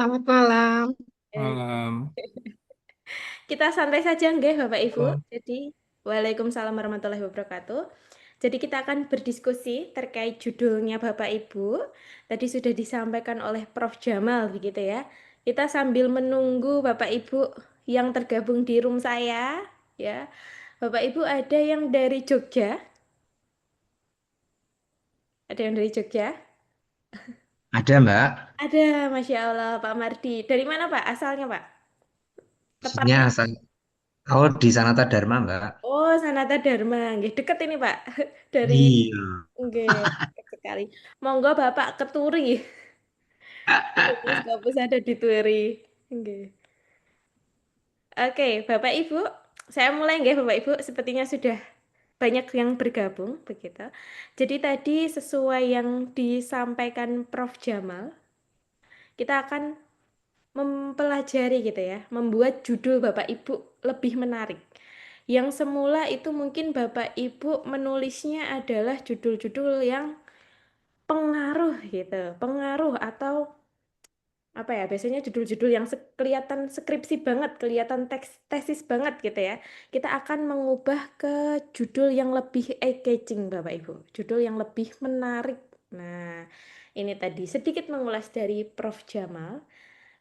Selamat malam. Eh, Malam. Kita santai saja nggih Bapak Ibu. Oh, Jadi, Waalaikumsalam warahmatullahi wabarakatuh. Jadi kita akan berdiskusi terkait judulnya Bapak Ibu. Tadi sudah disampaikan oleh Prof. Jamal begitu ya. Kita sambil menunggu Bapak Ibu yang tergabung di room saya ya. Bapak Ibu ada yang dari Jogja? Ada yang dari Jogja? Ada Mbak, Ada, Masya Allah Pak Mardi. Dari mana Pak? Asalnya Pak? maksudnya Tepatnya? asal oh di Sanata Dharma Mbak. Oh, Sanata Dharma. Nggih, deket ini, Pak. Dari Iya. nggih, deket sekali. Monggo Bapak ke Turi. Kampus ada di Turi. Nggih. Oke, Bapak Ibu, saya mulai nggih Bapak Ibu. Sepertinya sudah banyak yang bergabung begitu. Jadi tadi sesuai yang disampaikan Prof. Jamal, kita akan mempelajari gitu ya, membuat judul Bapak Ibu lebih menarik. Yang semula itu mungkin Bapak Ibu menulisnya adalah judul-judul yang pengaruh gitu, pengaruh atau apa ya, biasanya judul-judul yang kelihatan skripsi banget, kelihatan teks tesis banget gitu ya. Kita akan mengubah ke judul yang lebih eye-catching Bapak Ibu, judul yang lebih menarik. Nah, ini tadi sedikit mengulas dari Prof. Jamal.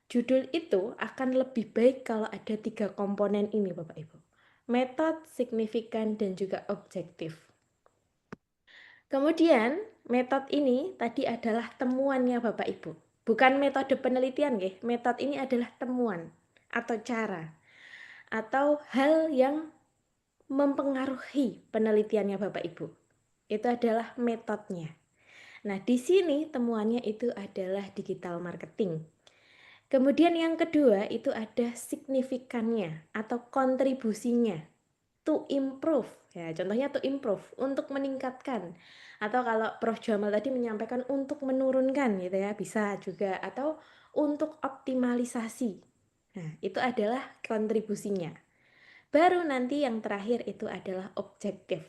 Judul itu akan lebih baik kalau ada tiga komponen ini, Bapak Ibu. Metode, signifikan, dan juga objektif. Kemudian, metode ini tadi adalah temuannya Bapak Ibu. Bukan metode penelitian, ya. Metode ini adalah temuan atau cara atau hal yang mempengaruhi penelitiannya Bapak Ibu. Itu adalah metodenya. Nah, di sini temuannya itu adalah digital marketing. Kemudian yang kedua itu ada signifikannya atau kontribusinya to improve. Ya, contohnya to improve, untuk meningkatkan. Atau kalau Prof. Jamal tadi menyampaikan untuk menurunkan gitu ya, bisa juga. Atau untuk optimalisasi. Nah, itu adalah kontribusinya. Baru nanti yang terakhir itu adalah objektif.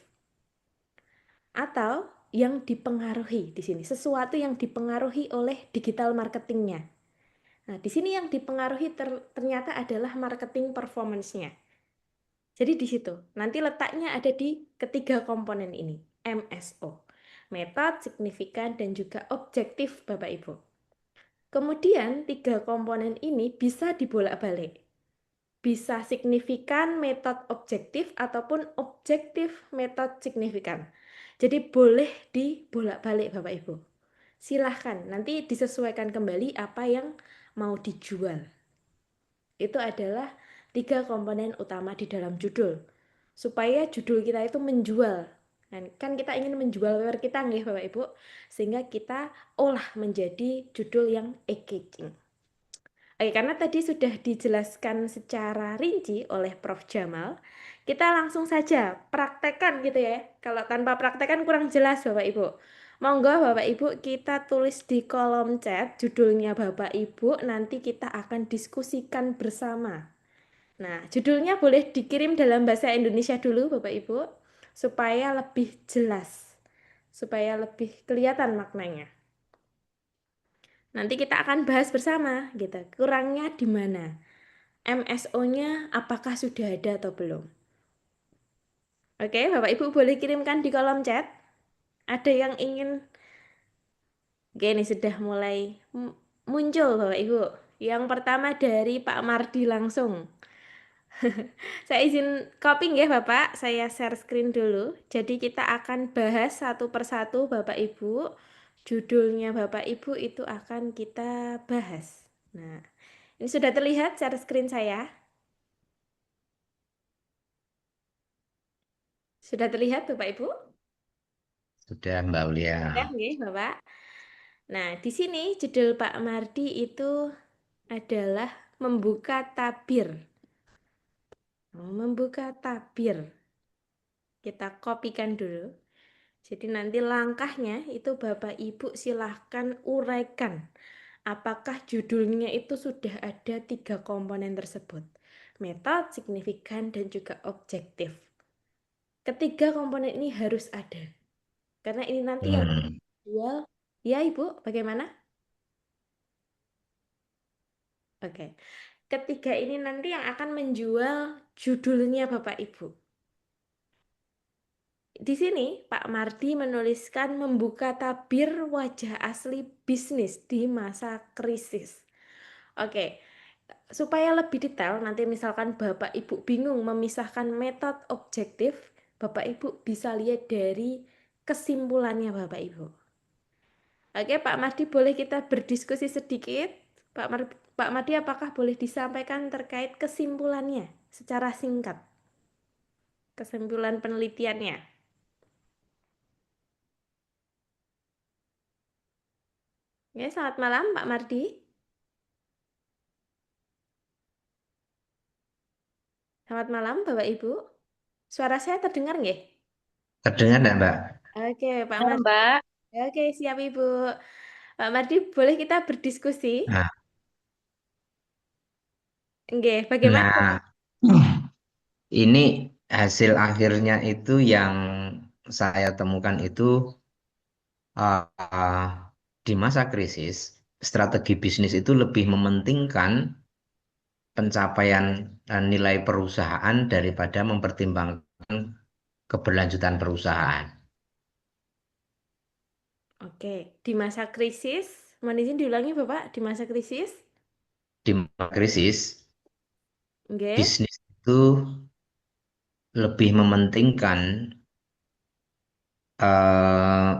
Atau yang dipengaruhi di sini, sesuatu yang dipengaruhi oleh digital marketingnya. Nah, di sini yang dipengaruhi ternyata adalah marketing performance-nya. Jadi di situ, nanti letaknya ada di ketiga komponen ini, MSO. Metode, signifikan, dan juga objektif Bapak Ibu. Kemudian tiga komponen ini bisa dibolak-balik. Bisa signifikan metode objektif ataupun objektif metode signifikan. Jadi boleh dibolak-balik Bapak Ibu. Silahkan, nanti disesuaikan kembali apa yang mau dijual. Itu adalah tiga komponen utama di dalam judul. Supaya judul kita itu menjual. Kan kita ingin menjual paper kita nggih Bapak Ibu, sehingga kita olah menjadi judul yang engaging. Oke, karena tadi sudah dijelaskan secara rinci oleh Prof. Jamal, kita langsung saja praktekkan gitu ya. Kalau tanpa praktekkan kurang jelas Bapak Ibu. Monggo Bapak Ibu kita tulis di kolom chat judulnya Bapak Ibu, nanti kita akan diskusikan bersama. Nah, judulnya boleh dikirim dalam bahasa Indonesia dulu Bapak Ibu, supaya lebih jelas, supaya lebih kelihatan maknanya. Nanti kita akan bahas bersama gitu. Kurangnya di mana? MSO-nya apakah sudah ada atau belum? Oke, Bapak Ibu boleh kirimkan di kolom chat. Ada yang ingin, oke ini sudah mulai muncul Bapak Ibu. Yang pertama dari Pak Mardi langsung. Saya izin copy ya Bapak, saya share screen dulu. Jadi kita akan bahas satu persatu Bapak Ibu. Judulnya Bapak Ibu itu akan kita bahas. Nah, ini sudah terlihat share screen saya. Sudah terlihat Bapak Ibu? Sudah Mbak Ulia. Sudah nggih, Bapak. Nah, di sini judul Pak Mardi itu adalah membuka tabir. Membuka tabir. Kita kopikan dulu. Jadi nanti langkahnya itu Bapak Ibu silahkan uraikan. Apakah judulnya itu sudah ada tiga komponen tersebut. Metode, signifikan, dan juga objektif. Ketiga komponen ini harus ada. Karena ini nanti yang Hmm. jual. Ya Ibu, bagaimana? Oke. Ketiga ini nanti yang akan menjual judulnya Bapak Ibu. Di sini Pak Mardi menuliskan membuka tabir wajah asli bisnis di masa krisis. Oke, supaya lebih detail, nanti misalkan Bapak Ibu bingung memisahkan metode objektif, Bapak Ibu bisa lihat dari kesimpulannya Bapak Ibu. Oke, Pak Mardi boleh kita berdiskusi sedikit? Pak Mardi apakah boleh disampaikan terkait kesimpulannya secara singkat? Kesimpulan penelitiannya. Ya, selamat malam Pak Mardi. Selamat malam Bapak Ibu. Suara saya terdengar nggih? Terdengar enggak, Mbak? Oke, Pak Halo Mardi. Mbak, Oke, siap Ibu. Pak Mardi, boleh kita berdiskusi? Nah, Nggih, bagaimana? nah, ini hasil akhirnya itu yang saya temukan itu uh, di masa krisis, strategi bisnis itu lebih mementingkan pencapaian nilai perusahaan daripada mempertimbangkan keberlanjutan perusahaan. Oke, di masa krisis, mohon izin diulangi Bapak, di masa krisis? Di masa krisis, Nggih. bisnis itu lebih mementingkan eh,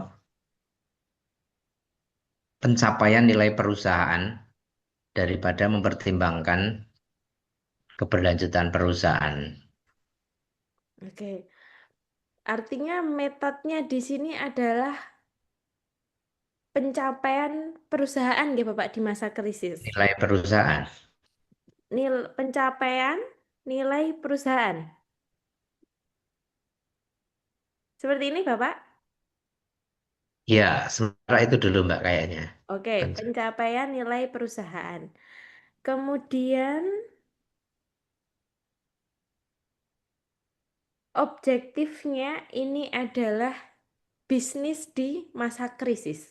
pencapaian nilai perusahaan daripada mempertimbangkan keberlanjutan perusahaan. Oke. Artinya metodenya di sini adalah pencapaian perusahaan nggih Bapak di masa krisis. Nilai perusahaan. Pencapaian nilai perusahaan. Seperti ini Bapak? Ya, sementara itu dulu Mbak kayaknya. Oke, pencapaian nilai perusahaan. Kemudian objektifnya ini adalah bisnis di masa krisis.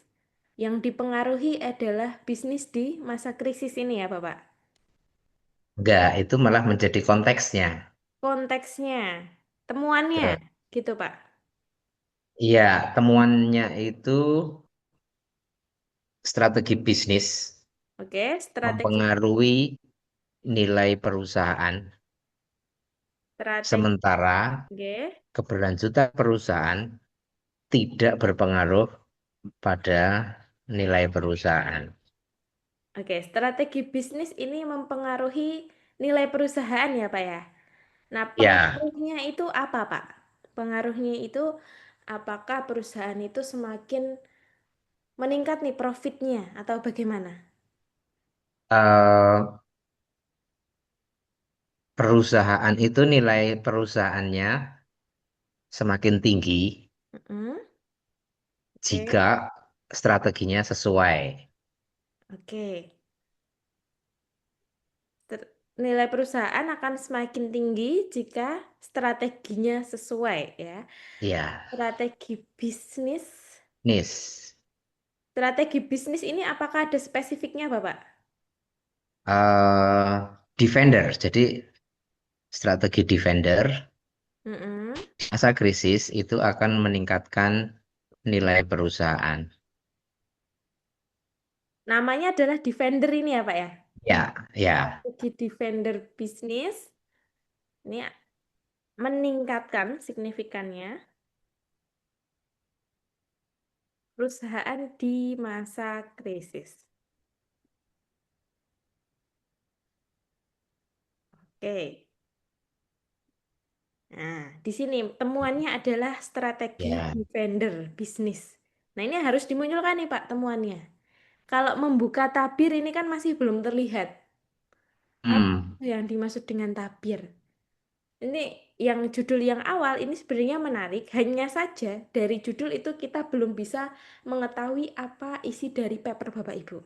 Yang dipengaruhi adalah bisnis di masa krisis ini ya Bapak. Enggak, itu malah menjadi konteksnya. Konteksnya, temuannya, Tuh. gitu Pak. Iya, temuannya itu strategi bisnis Oke, strategi mempengaruhi nilai perusahaan, strategi. sementara Oke. keberlanjutan perusahaan tidak berpengaruh pada nilai perusahaan. Oke, strategi bisnis ini mempengaruhi nilai perusahaan ya Pak ya. Nah, Ya, pengaruhnya itu apa Pak? Pengaruhnya itu apakah perusahaan itu semakin meningkat nih profitnya atau bagaimana? eh, perusahaan itu nilai perusahaannya semakin tinggi Mm-mm. Oke, jika strateginya sesuai. oke. Nilai perusahaan akan semakin tinggi jika strateginya sesuai ya. Ya, Strategi bisnis. nis. Strategi bisnis ini apakah ada spesifiknya, Bapak? eh Defender, jadi strategi defender Mm-mm. masa krisis itu akan meningkatkan nilai perusahaan. Namanya adalah Defender ini ya, Pak ya. Ya, ya. Strategi Defender bisnis ini meningkatkan signifikannya perusahaan di masa krisis. Oke. Nah, di sini temuannya adalah strategi Ya. defender bisnis. Nah, ini harus dimunculkan nih Pak temuannya. Kalau membuka tabir ini kan masih belum terlihat. Apa Hmm. yang dimaksud dengan tabir? Ini yang judul yang awal ini sebenarnya menarik. Hanya saja dari judul itu kita belum bisa mengetahui apa isi dari paper Bapak Ibu.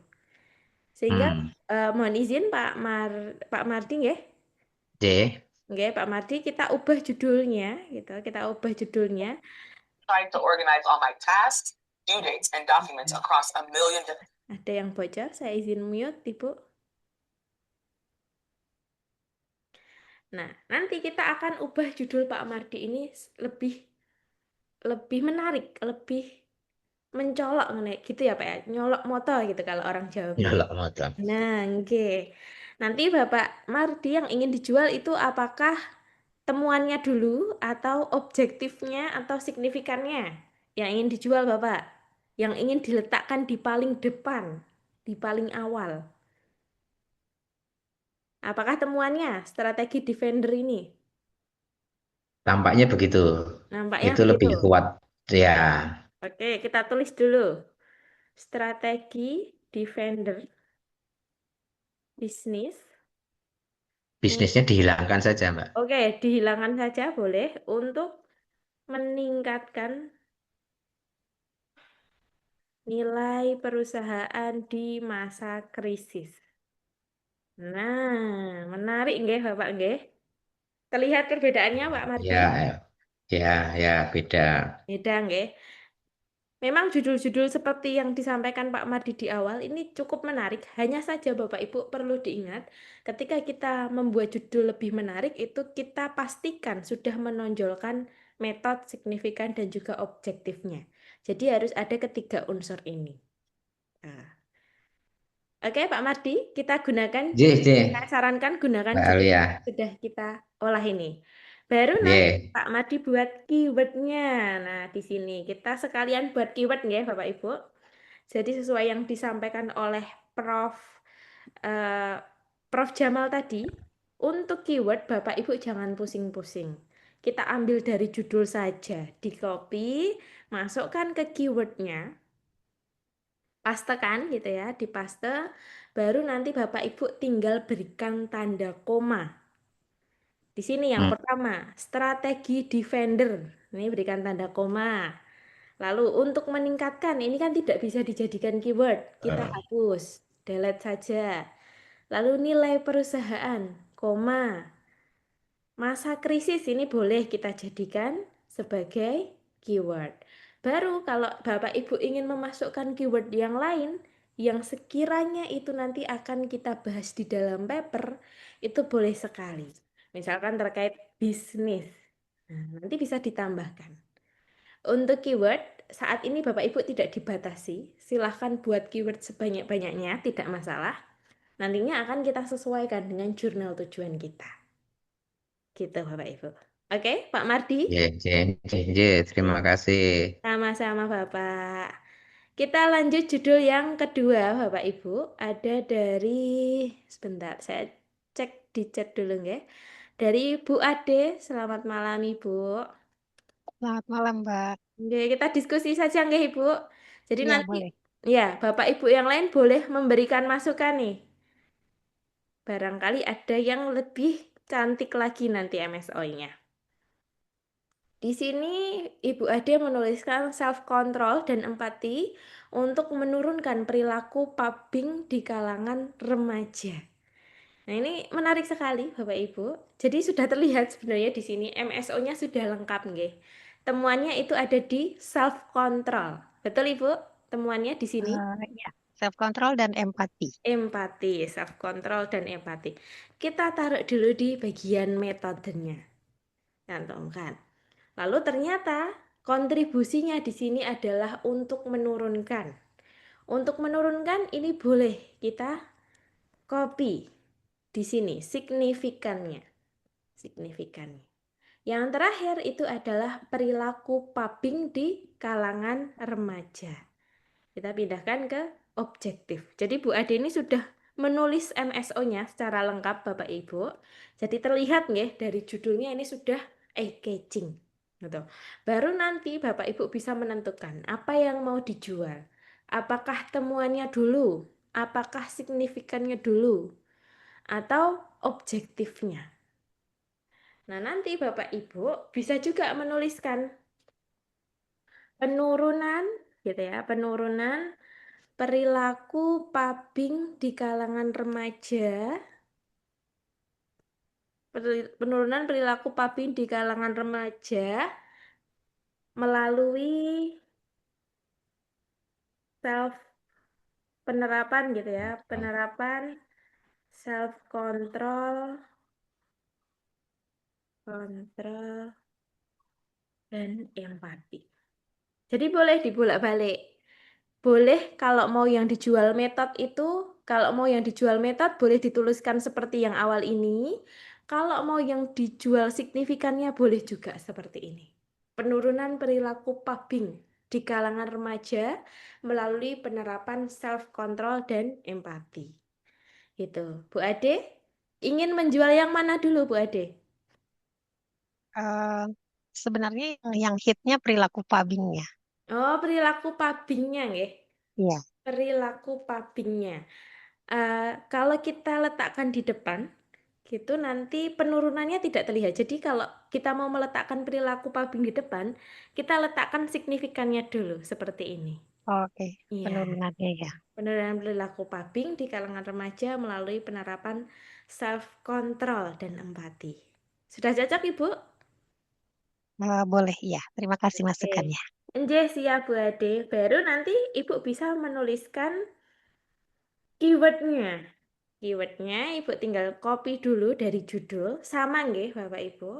Sehingga Hmm. mohon izin Pak Mardi ya. D. Oke, Pak Mardi, kita ubah judulnya, gitu. Kita ubah judulnya. trying to organize all my tasks, due dates, and documents across a million different. Ada yang bocor, saya izin mute, Ibu. Nah, nanti kita akan ubah judul Pak Mardi ini lebih lebih menarik, lebih mencolok gitu ya Pak ya. Nyolok moto gitu kalau orang Jawa bilang. Nyolok motor. Nah, oke. Nanti Bapak Mardi yang ingin dijual itu apakah temuannya dulu atau objektifnya atau signifikannya yang ingin dijual Bapak? Yang ingin diletakkan di paling depan, di paling awal. Apakah temuannya strategi defender ini? Tampaknya begitu. Nampaknya Itu begitu. lebih kuat. Ya, Oke, kita tulis dulu. Strategi defender bisnis. bisnisnya dihilangkan saja, Mbak. Oke, dihilangkan saja boleh untuk meningkatkan nilai perusahaan di masa krisis. Nah, menarik nggih Bapak nggih. Terlihat perbedaannya Pak Mardi? Ya, ya, beda. Beda nggih. Memang judul-judul seperti yang disampaikan Pak Mardi di awal ini cukup menarik. Hanya saja Bapak Ibu perlu diingat, ketika kita membuat judul lebih menarik itu kita pastikan sudah menonjolkan metode, signifikan, dan juga objektifnya. Jadi harus ada ketiga unsur ini. Nah, oke Pak Mardi, kita gunakan, saya J, sarankan gunakan Mbak judul Alia. yang sudah kita olah ini. Baru nanti J, Pak Mardi buat keywordnya. Nah, di sini kita sekalian buat keyword ya Bapak Ibu. Jadi sesuai yang disampaikan oleh Prof. eh, Prof. Jamal tadi, untuk keyword Bapak Ibu jangan pusing-pusing. Kita ambil dari judul saja, di copy, masukkan ke keywordnya, pastekan gitu ya, di paste, baru nanti Bapak Ibu tinggal berikan tanda koma. Di sini yang hmm, pertama, strategi defender. Ini berikan tanda koma. Lalu untuk meningkatkan, ini kan tidak bisa dijadikan keyword. Kita eh, hapus, delete saja. Lalu nilai perusahaan, koma. Masa krisis ini boleh kita jadikan sebagai keyword. Baru kalau Bapak Ibu ingin memasukkan keyword yang lain, yang sekiranya itu nanti akan kita bahas di dalam paper, itu boleh sekali. Misalkan terkait bisnis. Nah, nanti bisa ditambahkan. Untuk keyword, saat ini Bapak Ibu tidak dibatasi. Silahkan buat keyword sebanyak-banyaknya, tidak masalah. Nantinya akan kita sesuaikan dengan jurnal tujuan kita. Gitu Bapak Ibu. Oke, Pak Mardi? J. Terima kasih. Sama-sama Bapak. Kita lanjut judul yang kedua Bapak Ibu. Ada dari, sebentar saya cek di chat dulu ya. Dari Bu Ade, selamat malam Ibu. Selamat malam, Mbak. Oke, kita diskusi saja nggih Ibu. Jadi Iya, nanti boleh. ya, Bapak Ibu yang lain boleh memberikan masukan nih. Barangkali ada yang lebih cantik lagi nanti MSO-nya. Di sini Ibu Ade menuliskan self control dan empati untuk menurunkan perilaku pubbing di kalangan remaja. Nah, ini menarik sekali Bapak Ibu. Jadi sudah terlihat sebenarnya di sini MSO-nya sudah lengkap nggih. Temuannya itu ada di self control. Betul Ibu? Temuannya di sini Ya, self control dan empati. empati, self control dan empati. Kita taruh dulu di bagian metodenya. Cantumkan. Lalu ternyata kontribusinya di sini adalah untuk menurunkan. Untuk menurunkan ini boleh kita copy di sini signifikannya. Signifikannya. Yang terakhir itu adalah perilaku pubbing di kalangan remaja. Kita pindahkan ke objektif. Jadi Bu Ade ini sudah menulis MSO-nya secara lengkap Bapak Ibu. Jadi terlihat nggih dari judulnya ini sudah eye-catching. Gitu. Baru nanti Bapak Ibu bisa menentukan apa yang mau dijual. Apakah temuannya dulu? Apakah signifikannya dulu? Atau objektifnya? Nah, nanti Bapak Ibu bisa juga menuliskan penurunan gitu ya, penurunan perilaku pubbing di kalangan remaja, penurunan perilaku pubbing di kalangan remaja melalui self penerapan gitu ya, penerapan self control kontrol, dan empati. Jadi boleh dibolak-balik. Boleh kalau mau yang dijual metode itu, kalau mau yang dijual metode boleh dituliskan seperti yang awal ini. Kalau mau yang dijual signifikannya boleh juga seperti ini. Penurunan perilaku pubbing di kalangan remaja melalui penerapan self-control dan empati. Itu. Bu Ade, ingin menjual yang mana dulu Bu Ade? Eh, sebenarnya yang hitnya perilaku pubbing ya. Oh, perilaku pubbingnya nggih. Iya. Perilaku pubbingnya. Kalau kita letakkan di depan, gitu nanti penurunannya tidak terlihat. Jadi kalau kita mau meletakkan perilaku pubbing di depan, kita letakkan signifikannya dulu seperti ini. Oke, Iya, penurunannya ya. penurunan perilaku pubbing di kalangan remaja melalui penerapan self-control dan empati. Sudah cocok, Ibu? Boleh ya. Terima kasih Oke. masukannya. Nggih, siap Bu Ade. Baru nanti Ibu bisa menuliskan keywordnya. Keywordnya Ibu tinggal copy dulu dari judul, sama nggih Bapak Ibu.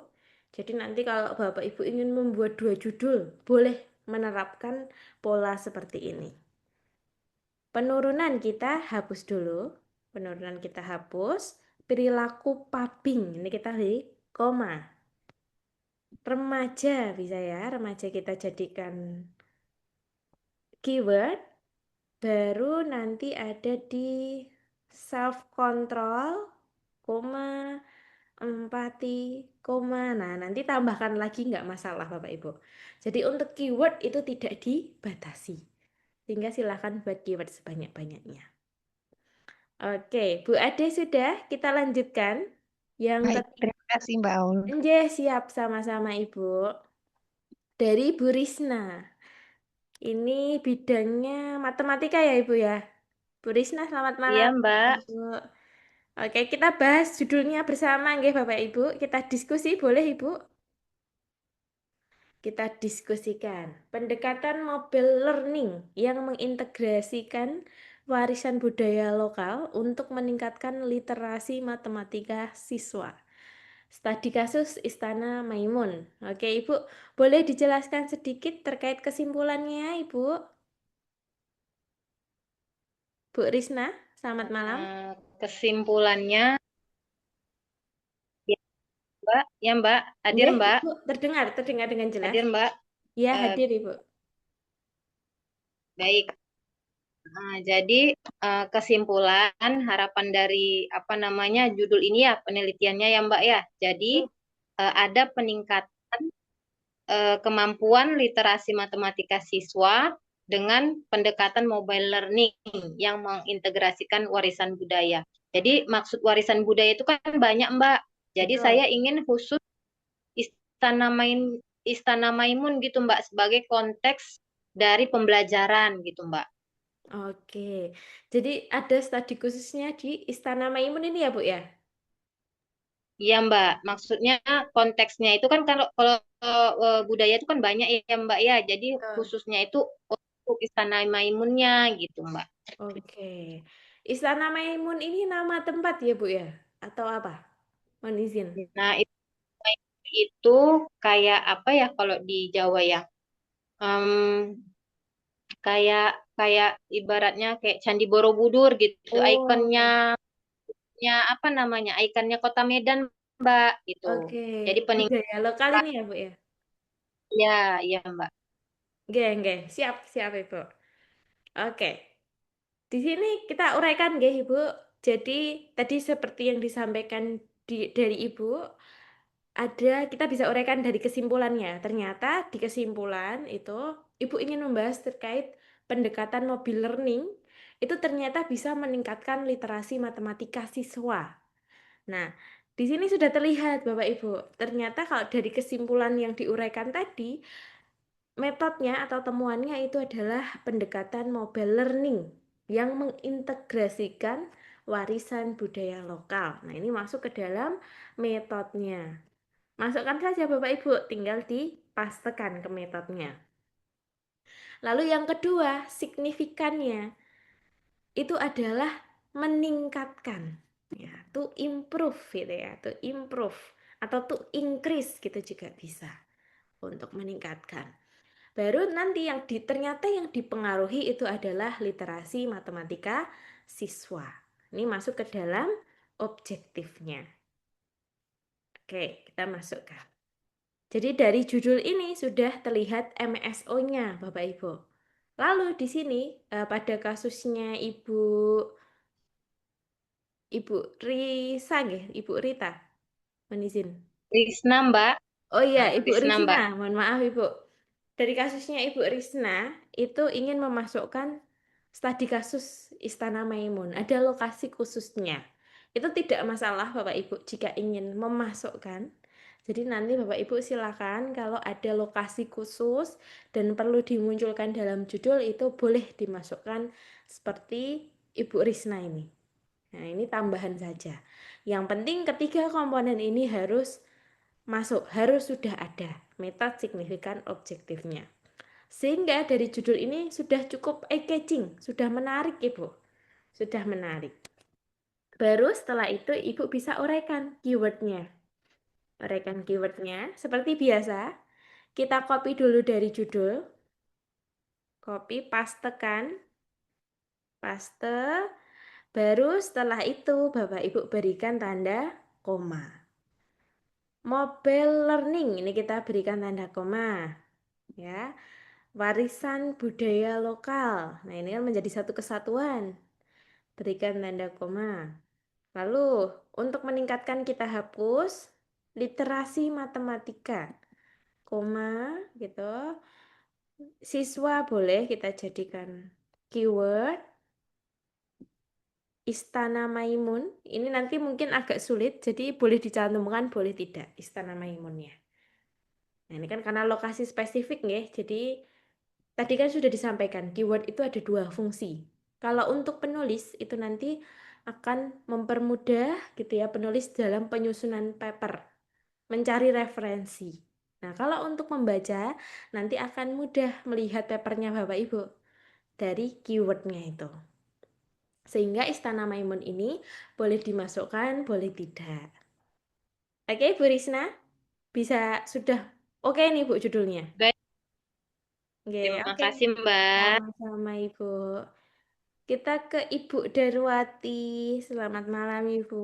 Jadi nanti kalau Bapak Ibu ingin membuat 2 judul, boleh menerapkan pola seperti ini. Penurunan kita hapus dulu. Penurunan kita hapus. Perilaku pubbing, ini kita di koma. Remaja bisa ya, remaja kita jadikan keyword. Baru nanti ada di self control, koma, empati, koma. Nah, nanti tambahkan lagi nggak masalah Bapak Ibu. Jadi untuk keyword itu tidak dibatasi. Sehingga silahkan buat keyword sebanyak-banyaknya. Oke, Bu Ade sudah, kita lanjutkan. Yang Baik, terima kasih Mbak Aul. Nggih, siap sama-sama Ibu. Dari Bu Risna. Ini bidangnya matematika ya Ibu ya. Bu Risna, selamat Iya, malam. Mbak. Ibu. Oke, kita bahas judulnya bersama nggih Bapak Ibu. Kita diskusi boleh Ibu? Kita diskusikan pendekatan mobile learning yang mengintegrasikan warisan budaya lokal untuk meningkatkan literasi matematika siswa. Studi kasus Istana Maimun. Oke, Ibu, boleh dijelaskan sedikit terkait kesimpulannya, Ibu? Bu Risna, selamat malam. Kesimpulannya, ya, Mbak. Ya, Mbak. Hadir, Nggih, Mbak. Ibu, terdengar dengan jelas. Hadir, Mbak. Ya, Eh, hadir, Ibu. Baik. Jadi kesimpulan harapan dari apa namanya judul ini ya penelitiannya ya, Mbak ya. Jadi ada peningkatan kemampuan literasi matematika siswa dengan pendekatan mobile learning yang mengintegrasikan warisan budaya. Jadi maksud warisan budaya itu kan banyak, Mbak. Jadi Betul. saya ingin khusus Istana Maimun gitu, Mbak, sebagai konteks dari pembelajaran gitu, Mbak. Oke, jadi ada studi khususnya di Istana Maimun ini ya, Bu ya? Iya, Mbak. Maksudnya konteksnya itu kan kalau kalau budaya itu kan banyak ya, Mbak ya. Jadi Betul. khususnya itu untuk Istana Maimunnya gitu, Mbak. Oke, Istana Maimun ini nama tempat ya, Bu ya? Atau apa? Mohon izin. Nah, itu kayak apa ya kalau di Jawa ya? Em, kayak kayak ibaratnya kayak Candi Borobudur gitu. Ikonnya Oh, apa namanya? Ikonnya Kota Medan, Mbak, gitu. oke. Jadi Budaya lokal ini ya, Bu ya? ya, iya, Mbak. Nggih. Siap, siap, Ibu. Oke. Di sini kita uraikan nggih, Ibu. Jadi tadi seperti yang disampaikan dari Ibu, kita bisa uraikan dari kesimpulannya. Ternyata di kesimpulan itu Ibu ingin membahas terkait pendekatan mobile learning itu ternyata bisa meningkatkan literasi matematika siswa. Nah, di sini sudah terlihat Bapak Ibu, ternyata kalau dari kesimpulan yang diuraikan tadi, metodenya atau temuannya itu adalah pendekatan mobile learning yang mengintegrasikan warisan budaya lokal. Nah, ini masuk ke dalam metodenya. Masukkan saja Bapak Ibu, tinggal dipastekan ke metodenya. Lalu yang kedua, signifikannya itu adalah meningkatkan, ya, to improve gitu ya, to improve atau to increase gitu juga bisa untuk meningkatkan. Baru nanti ternyata yang dipengaruhi itu adalah literasi matematika siswa. Ini masuk ke dalam objektifnya. Oke, kita masukkan. Jadi dari judul ini sudah terlihat MSO-nya, Bapak Ibu. Lalu di sini pada kasusnya Ibu Risa, Ibu Rita, mohon izin. Risna, Mbak. Oh iya, Ibu Risna, Mbak. Risna, mohon maaf Ibu. Dari kasusnya Ibu Risna, itu ingin memasukkan studi kasus Istana Maimun. Ada lokasi khususnya. Itu tidak masalah Bapak Ibu jika ingin memasukkan. Jadi nanti Bapak Ibu silakan kalau ada lokasi khusus dan perlu dimunculkan dalam judul itu boleh dimasukkan seperti Ibu Risna ini. Nah, ini tambahan saja. Yang penting ketiga komponen ini harus masuk, harus sudah ada metode signifikan objektifnya. Sehingga dari judul ini sudah cukup eye-catching, sudah menarik Ibu. Sudah menarik. Baru setelah itu Ibu bisa uraikan keywordnya. Uraikan keywordnya seperti biasa. Kita copy dulu dari judul. Copy, pastekan. Paste. Baru setelah itu Bapak Ibu berikan tanda koma. Mobile learning ini kita berikan tanda koma. Ya. Warisan budaya lokal. Nah, ini kan menjadi satu kesatuan. Berikan tanda koma. Lalu, untuk meningkatkan kita hapus literasi matematika. Koma gitu. Siswa boleh kita jadikan keyword. Istana Maimun. Ini nanti mungkin agak sulit, jadi boleh dicantumkan, boleh tidak Istana Maimunnya. Nah, ini kan karena lokasi spesifik ya. Jadi tadi kan sudah disampaikan, keyword itu ada dua fungsi. Kalau untuk penulis itu nanti akan mempermudah gitu ya penulis dalam penyusunan paper, mencari referensi. Nah, kalau untuk membaca nanti akan mudah melihat papernya Bapak Ibu dari keywordnya itu. Sehingga Istana Maimun ini boleh dimasukkan, boleh tidak. Oke, Bu Risna? Bisa sudah oke nih Bu judulnya? Baik, Oke, terima oke. kasih, Mbak. Sama-sama Ibu. Kita ke Ibu Darwati. Selamat malam Ibu.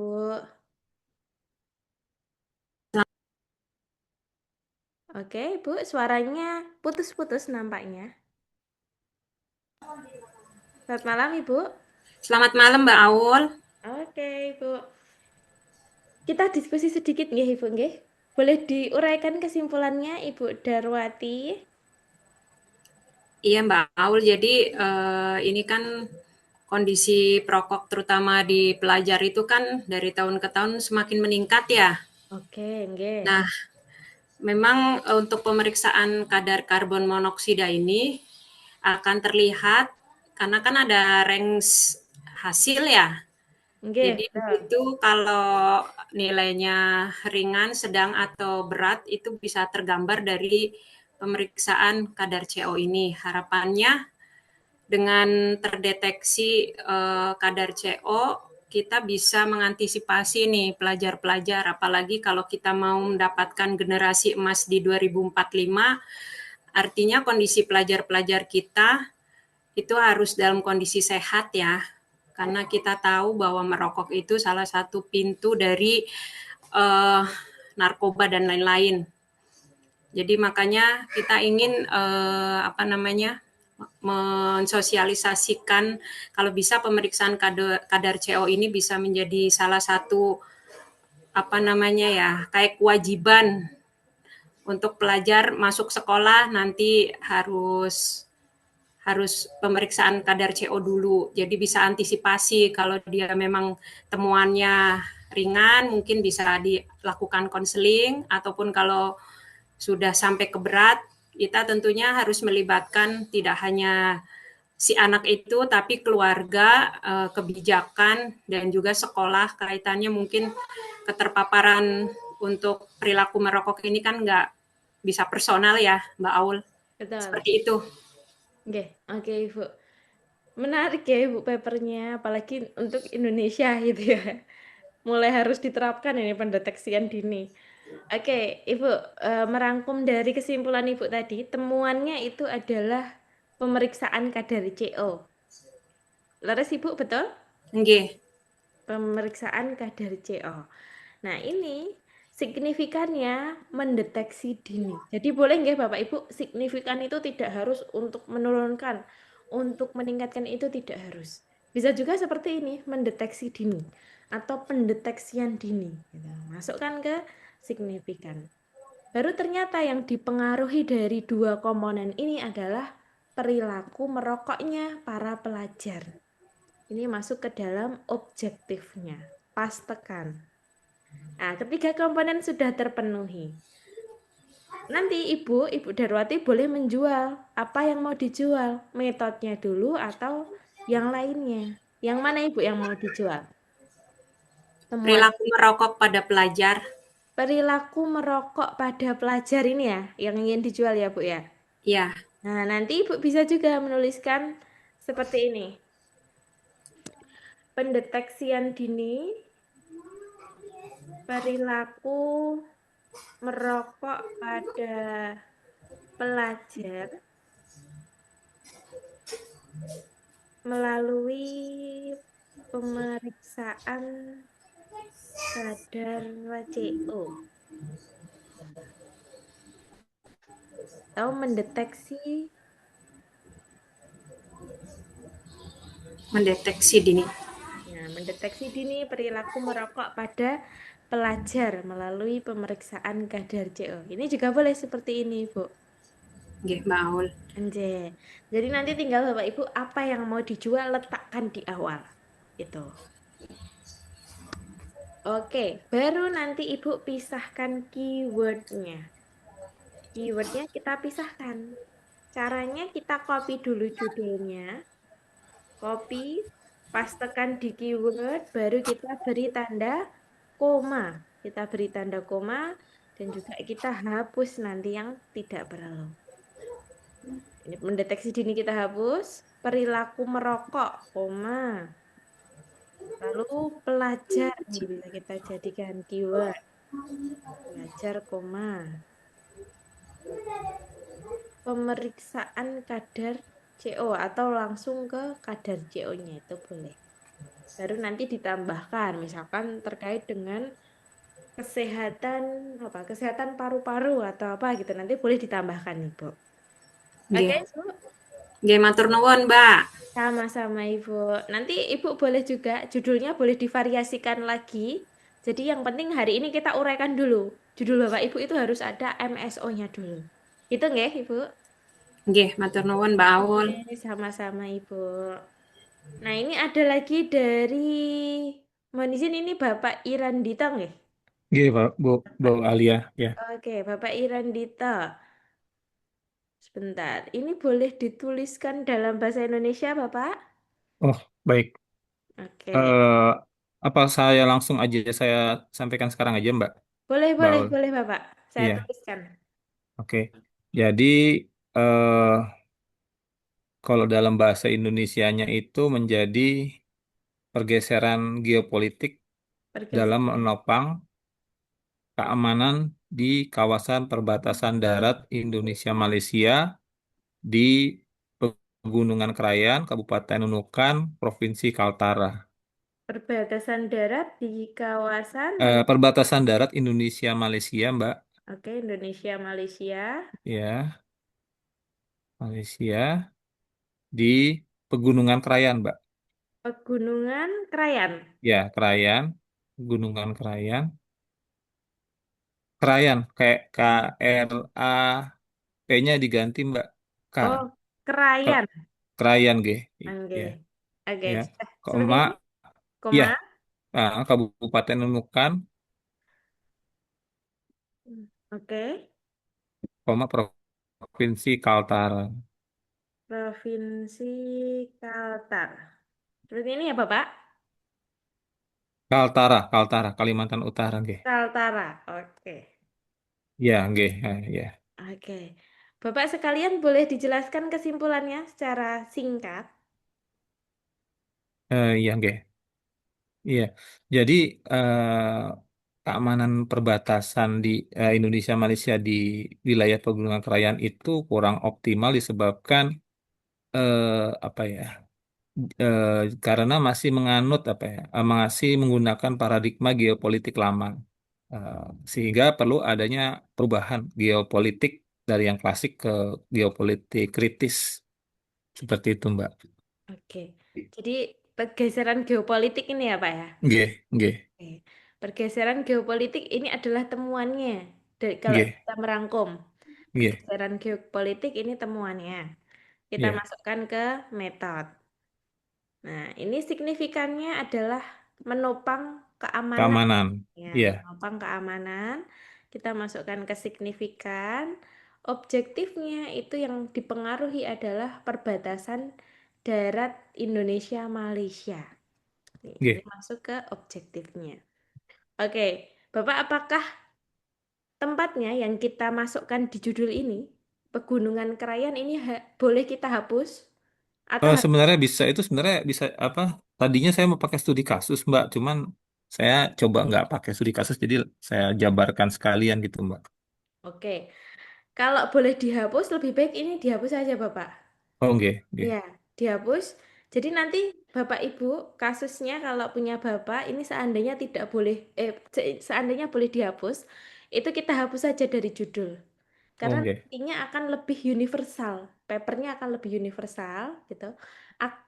Oke, Ibu, suaranya putus-putus nampaknya. Selamat malam Ibu. Selamat malam Mbak Aul. Oke, Ibu. Kita diskusi sedikit nggih Ibu nggih. Boleh diuraikan kesimpulannya Ibu Darwati? Iya Mbak Aul, jadi ini kan kondisi perokok terutama di pelajar itu kan dari tahun ke tahun semakin meningkat ya. Oke, nggih. Nah, memang untuk pemeriksaan kadar karbon monoksida ini akan terlihat karena kan ada range hasil ya. Nggih, Jadi betul. itu kalau nilainya ringan, sedang atau berat itu bisa tergambar dari pemeriksaan kadar CO ini. Harapannya dengan terdeteksi kadar CO kita bisa mengantisipasi nih pelajar-pelajar, apalagi kalau kita mau mendapatkan generasi emas di 2045, artinya kondisi pelajar-pelajar kita itu harus dalam kondisi sehat ya, karena kita tahu bahwa merokok itu salah satu pintu dari narkoba dan lain-lain. Jadi makanya kita ingin mensosialisasikan kalau bisa pemeriksaan kadar CO ini bisa menjadi salah satu kayak kewajiban untuk pelajar masuk sekolah nanti harus pemeriksaan kadar CO dulu. Jadi bisa antisipasi kalau dia memang temuannya ringan mungkin bisa dilakukan konseling, ataupun kalau sudah sampai ke berat kita tentunya harus melibatkan tidak hanya si anak itu tapi keluarga, kebijakan dan juga sekolah. Kaitannya mungkin keterpaparan untuk perilaku merokok ini kan nggak bisa personal ya Mbak Aul. Betul. Seperti itu. Oke Ibu. Menarik ya Ibu papernya, apalagi untuk Indonesia gitu ya. Mulai harus diterapkan ini pendeteksian dini. Oke, Ibu, merangkum dari kesimpulan Ibu tadi, temuannya itu adalah pemeriksaan kadar CO. Leres Ibu, betul? Nggih. Pemeriksaan kadar CO. Nah, ini signifikannya mendeteksi dini. Jadi boleh nggak Bapak Ibu, signifikan itu tidak harus untuk menurunkan, untuk meningkatkan itu tidak harus. Bisa juga seperti ini, mendeteksi dini atau pendeteksian dini. Gitu. Masukkan ke signifikan. Baru ternyata yang dipengaruhi dari dua komponen ini adalah perilaku merokoknya para pelajar. Ini masuk ke dalam objektifnya. Pas tekan. Nah, ketiga komponen sudah terpenuhi. Nanti Ibu Darwati boleh menjual. Apa yang mau dijual? Metodenya dulu atau yang lainnya? Yang mana Ibu yang mau dijual? Temuan Perilaku merokok pada pelajar. perilaku merokok pada pelajar ini ya, yang ingin dijual ya Bu ya. Ya, Nah, nanti Ibu bisa juga menuliskan seperti ini. Pendeteksian dini perilaku merokok pada pelajar melalui pemeriksaan kadar CO atau mendeteksi dini. Nah, mendeteksi dini perilaku merokok pada pelajar melalui pemeriksaan kadar CO. Ini juga boleh seperti ini, Bu. Nggih, Mbak Aul. Anje. Jadi nanti tinggal Bapak Ibu apa yang mau dijual letakkan di awal. Itu. Oke, baru nanti Ibu pisahkan keywordnya. Keywordnya kita pisahkan. Caranya kita copy dulu judulnya. Copy, pastekan di keyword, baru kita beri tanda koma. Kita beri tanda koma dan juga kita hapus nanti yang tidak perlu. Ini mendeteksi dini kita hapus, perilaku merokok, koma. Lalu pelajar, ini bisa kita jadikan keyword. Pelajar, koma. Pemeriksaan kadar CO atau langsung ke kadar CO-nya itu boleh. Baru nanti ditambahkan, misalkan terkait dengan kesehatan paru-paru atau apa gitu, nanti boleh ditambahkan Ibu. Oke, Nggih. Ibu. Nggih, matur nuwun, Mbak. Sama-sama Ibu. Nanti Ibu boleh juga judulnya boleh divariasikan lagi. Jadi yang penting hari ini kita uraikan dulu. Judul Bapak Ibu itu harus ada MSO-nya dulu. Itu nggak Ibu? Nggih, matur nuwun, Mbak Aul. Oke, sama-sama Ibu. Nah, ini ada lagi dari mohon izin ini Bapak Irandita nggih? Nggih, Pak, Bu Alia, ya. Oke, Bapak Irandita. Sebentar, ini boleh dituliskan dalam bahasa Indonesia, Bapak? Oh, baik. Oke. Eh, apa saya langsung aja saya sampaikan sekarang aja, Mbak Boleh, boleh, Baul? boleh, Bapak. Saya Iya, tuliskan. oke. Jadi eh, kalau dalam bahasa Indonesianya itu menjadi pergeseran geopolitik dalam Pergeseran. menopang keamanan di kawasan perbatasan darat Indonesia-Malaysia di Pegunungan Krayan, Kabupaten Nunukan, Provinsi Kaltara. Perbatasan darat di kawasan Perbatasan darat Indonesia-Malaysia, Mbak. Oke, Indonesia, Malaysia. Ya, Malaysia di Pegunungan Krayan, Mbak. Pegunungan Krayan. Ya, Krayan, Pegunungan Krayan. Krayan, kayak KRA, P-nya diganti, Mbak. K. Oh, K- Krayan. Krayan, G. Oke. Ya, Oke, ya. sudah seperti Koma, ini. ya, Koma. Kabupaten Nunukan, Oke. koma Provinsi Kaltara. Provinsi Kaltar. Seperti ini ya, Bapak? Kaltara, Kaltara, Kalimantan Utara, G. Kaltara. Oke. Ya, G. Ya. Oke. Bapak sekalian boleh dijelaskan kesimpulannya secara singkat? Iya, G. Iya, jadi keamanan perbatasan di Indonesia Malaysia di wilayah Pegunungan Krayan itu kurang optimal disebabkan apa ya? Karena masih menganut apa ya? Masih menggunakan paradigma geopolitik lama. Eh, Sehingga perlu adanya perubahan geopolitik dari yang klasik ke geopolitik kritis seperti itu, Mbak. Oke. Jadi pergeseran geopolitik ini ya, Pak ya. Nggih, nggih, Oke. Pergeseran geopolitik ini adalah temuannya. Kalau nggih, kita merangkum, nggih, pergeseran geopolitik ini temuannya. Kita iya. masukkan ke metode. Nah, ini signifikannya adalah menopang keamanan. Keamanan. Ya, Iya, menopang keamanan. Kita masukkan ke signifikan. Objektifnya itu yang dipengaruhi adalah perbatasan darat Indonesia-Malaysia. Ini nggih. masuk ke objektifnya. Oke, Bapak, apakah tempatnya yang kita masukkan di judul ini, Pegunungan Krayan ini boleh kita hapus? Atau Sebenarnya bisa itu sebenarnya bisa apa? Tadinya saya mau pakai studi kasus, Mbak. Cuman saya coba nggak pakai studi kasus, jadi saya jabarkan sekalian gitu, Mbak. Oke, kalau boleh dihapus, lebih baik ini dihapus saja, Bapak. Oh, nggih, nggih. Ya, dihapus. Jadi nanti Bapak Ibu kasusnya kalau punya Bapak ini seandainya tidak boleh seandainya boleh dihapus, itu kita hapus saja dari judul. Oh, Karena nggih. nantinya akan lebih universal. Papernya akan lebih universal gitu.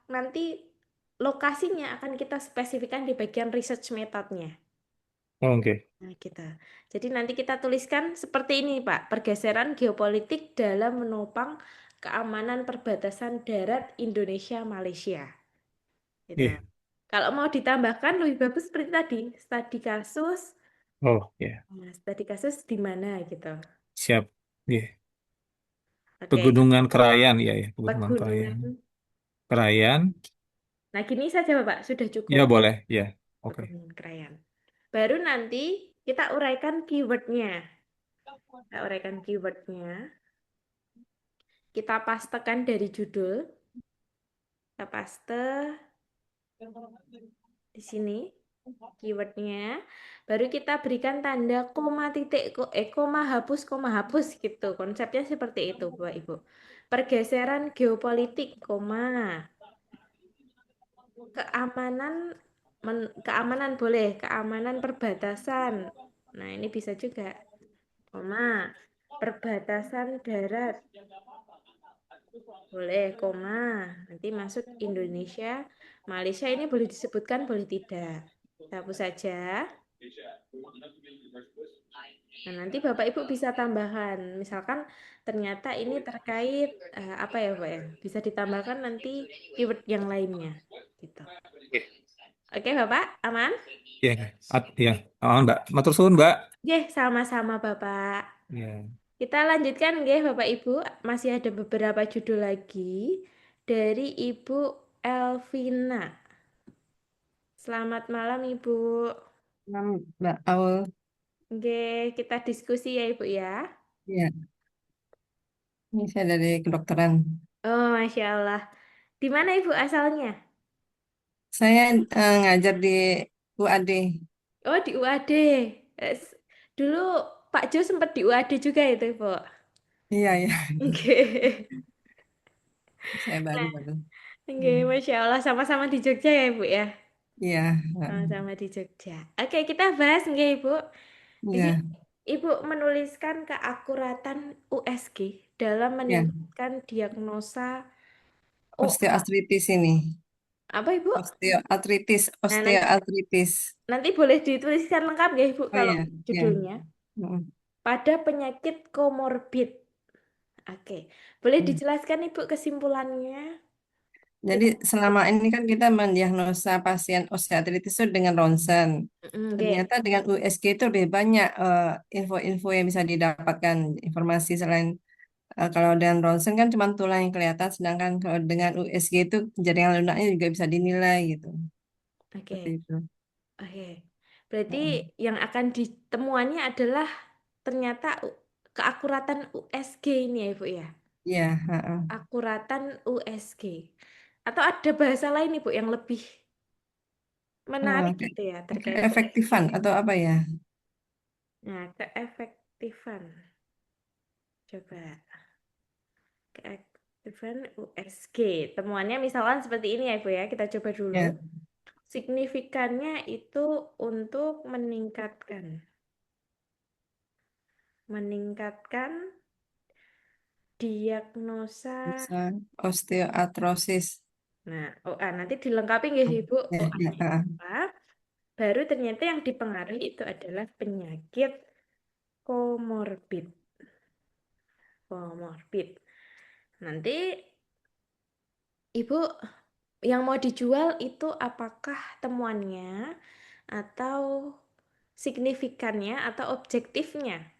Nanti lokasinya akan kita spesifikkan di bagian research methodnya. Oh, nggih. Nah, kita. Jadi nanti kita tuliskan seperti ini, Pak. Pergeseran geopolitik dalam menopang keamanan perbatasan darat Indonesia-Malaysia. Gitu. Nggih. Kalau mau ditambahkan lebih bagus seperti tadi, studi kasus. Oh, ya. Nah, studi kasus di mana gitu. Siap. Nggih. Oke, Pegunungan Krayan, ya, ya, Pegunungan Krayan. pegunungan. Krayan, Nah, gini saja, Bapak, sudah ya cukup boleh, ya. Oke. pegunungan krayan. Baru nanti kita uraikan keywordnya. Kita uraikan keywordnya. Kita pastekan dari judul. Kita paste di sini keywordnya. Baru kita berikan tanda koma titik koma hapus gitu. Konsepnya seperti itu, Bapak Ibu. Pergeseran geopolitik, koma. Keamanan keamanan boleh, keamanan perbatasan. Nah, ini bisa juga. Koma. Perbatasan darat. Boleh, koma. Nanti masuk Indonesia. Malaysia ini boleh disebutkan, boleh tidak. Kita hapus saja. Nah, nanti Bapak Ibu bisa tambahkan. Misalkan ternyata ini terkait apa ya, Pak ya? Bisa ditambahkan nanti keyword yang lainnya. Gitu. Oke, Bapak, aman? Ya, ya. Oh, Mbak. Matur suwun, Mbak. Oke, sama-sama Bapak. Ya. Kita lanjutkan nggih Bapak Ibu, masih ada beberapa judul lagi dari Ibu Elvina. Selamat malam Ibu. Mbak Aul, Oke, kita diskusi ya Ibu ya. ya, ini saya dari kedokteran. Oh, Masya Allah. Di mana Ibu asalnya? Saya ngajar di UAD. Oh, di UAD. Dulu Pak Jo sempat di UAD juga itu Ibu. Iya, ya, Oke. saya Nah, baru. oke, Masya Allah. Sama-sama di Jogja ya Ibu ya. Iya, Sama-sama di Jogja. Oke, kita bahas nggih Ibu. Di iya, sini Ibu menuliskan keakuratan USG dalam iya. meningkatkan diagnosa OA. Osteoartritis ini. Apa Ibu? Osteoartritis, Nah, nanti, osteoartritis. nanti boleh dituliskan lengkap ya Ibu Oh kalau iya, iya. judulnya. Mm, Pada penyakit komorbid. Oke. Boleh mm. dijelaskan Ibu kesimpulannya? Jadi selama ini kan kita mendiagnosa pasien osteoartritis itu dengan ronsen. Oke. Ternyata dengan USG itu lebih banyak info-info yang bisa didapatkan, informasi selain kalau dengan ronsen kan cuma tulang yang kelihatan, sedangkan kalau dengan USG itu jaringan lunaknya juga bisa dinilai gitu. Seperti Oke. itu. Oke. Berarti Heeh. yang akan ditemuannya adalah ternyata keakuratan USG ini ya Ibu ya. Iya, heeh. Akuratan USG. Atau ada bahasa lain Ibu yang lebih menarik Kayak gitu ya terkait USG. efektifan atau apa ya? Nah, keefektifan. Coba. Keefektifan USG. Temuannya misalkan seperti ini ya, Ibu ya. Kita coba dulu. Ya. Signifikannya itu untuk meningkatkan diagnosa. Bisa osteoartrosis. Nah, OA nanti dilengkapi nggih Ibu. Ya, OA ya, apa? Baru ternyata yang dipengaruhi itu adalah penyakit komorbid. Nanti Ibu yang mau dijual itu apakah temuannya atau signifikannya atau objektifnya?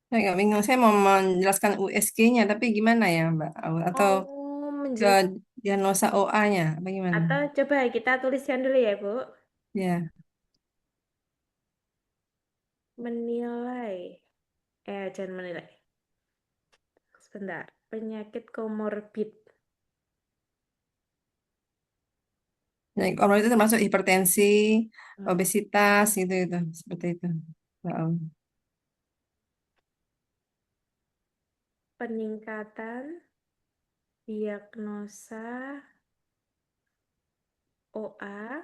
Saya nggak bingung. Saya mau menjelaskan USG-nya, tapi gimana ya, Mbak? Atau Oh, ke diagnosa OA-nya, apa gimana? atau coba kita tuliskan dulu ya, Bu. Ya, Menilai. Jangan menilai. Sebentar. Penyakit komorbid. nah, kalau itu termasuk hipertensi, Hmm. obesitas, gitu, seperti itu. Mbak. Peningkatan diagnosa OA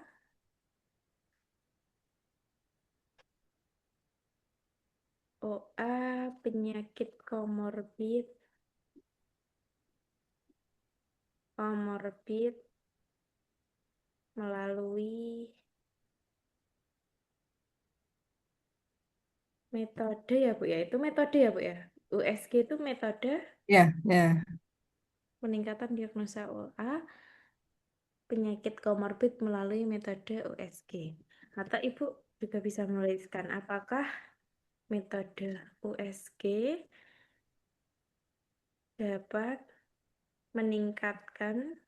penyakit komorbid melalui metode ya Bu ya. Itu metode ya Bu ya. USG itu metode Ya, ya, peningkatan diagnosa OA penyakit komorbid melalui metode USG. Atau Ibu juga bisa menuliskan apakah metode USG dapat meningkatkan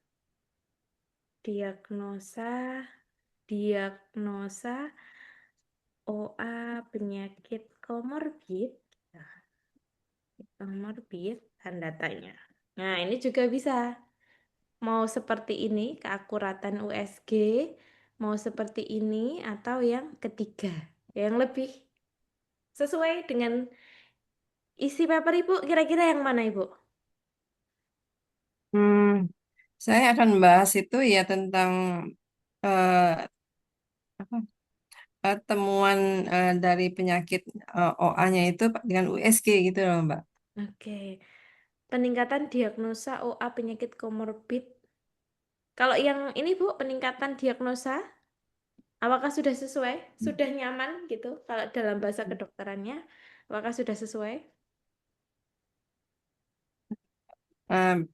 diagnosa OA penyakit komorbid tanda tanya. Nah, ini juga bisa. Mau seperti ini keakuratan USG, mau seperti ini atau yang ketiga, yang lebih sesuai dengan isi paper Ibu, kira-kira yang mana Ibu? saya akan bahas itu ya tentang eh, apa, temuan dari penyakit OA-nya itu dengan USG gitu loh, Mbak. Oke. Peningkatan diagnosa OA penyakit komorbid. Kalau yang ini Bu, peningkatan diagnosa, apakah sudah sesuai? Sudah nyaman gitu? Kalau dalam bahasa kedokterannya, apakah sudah sesuai?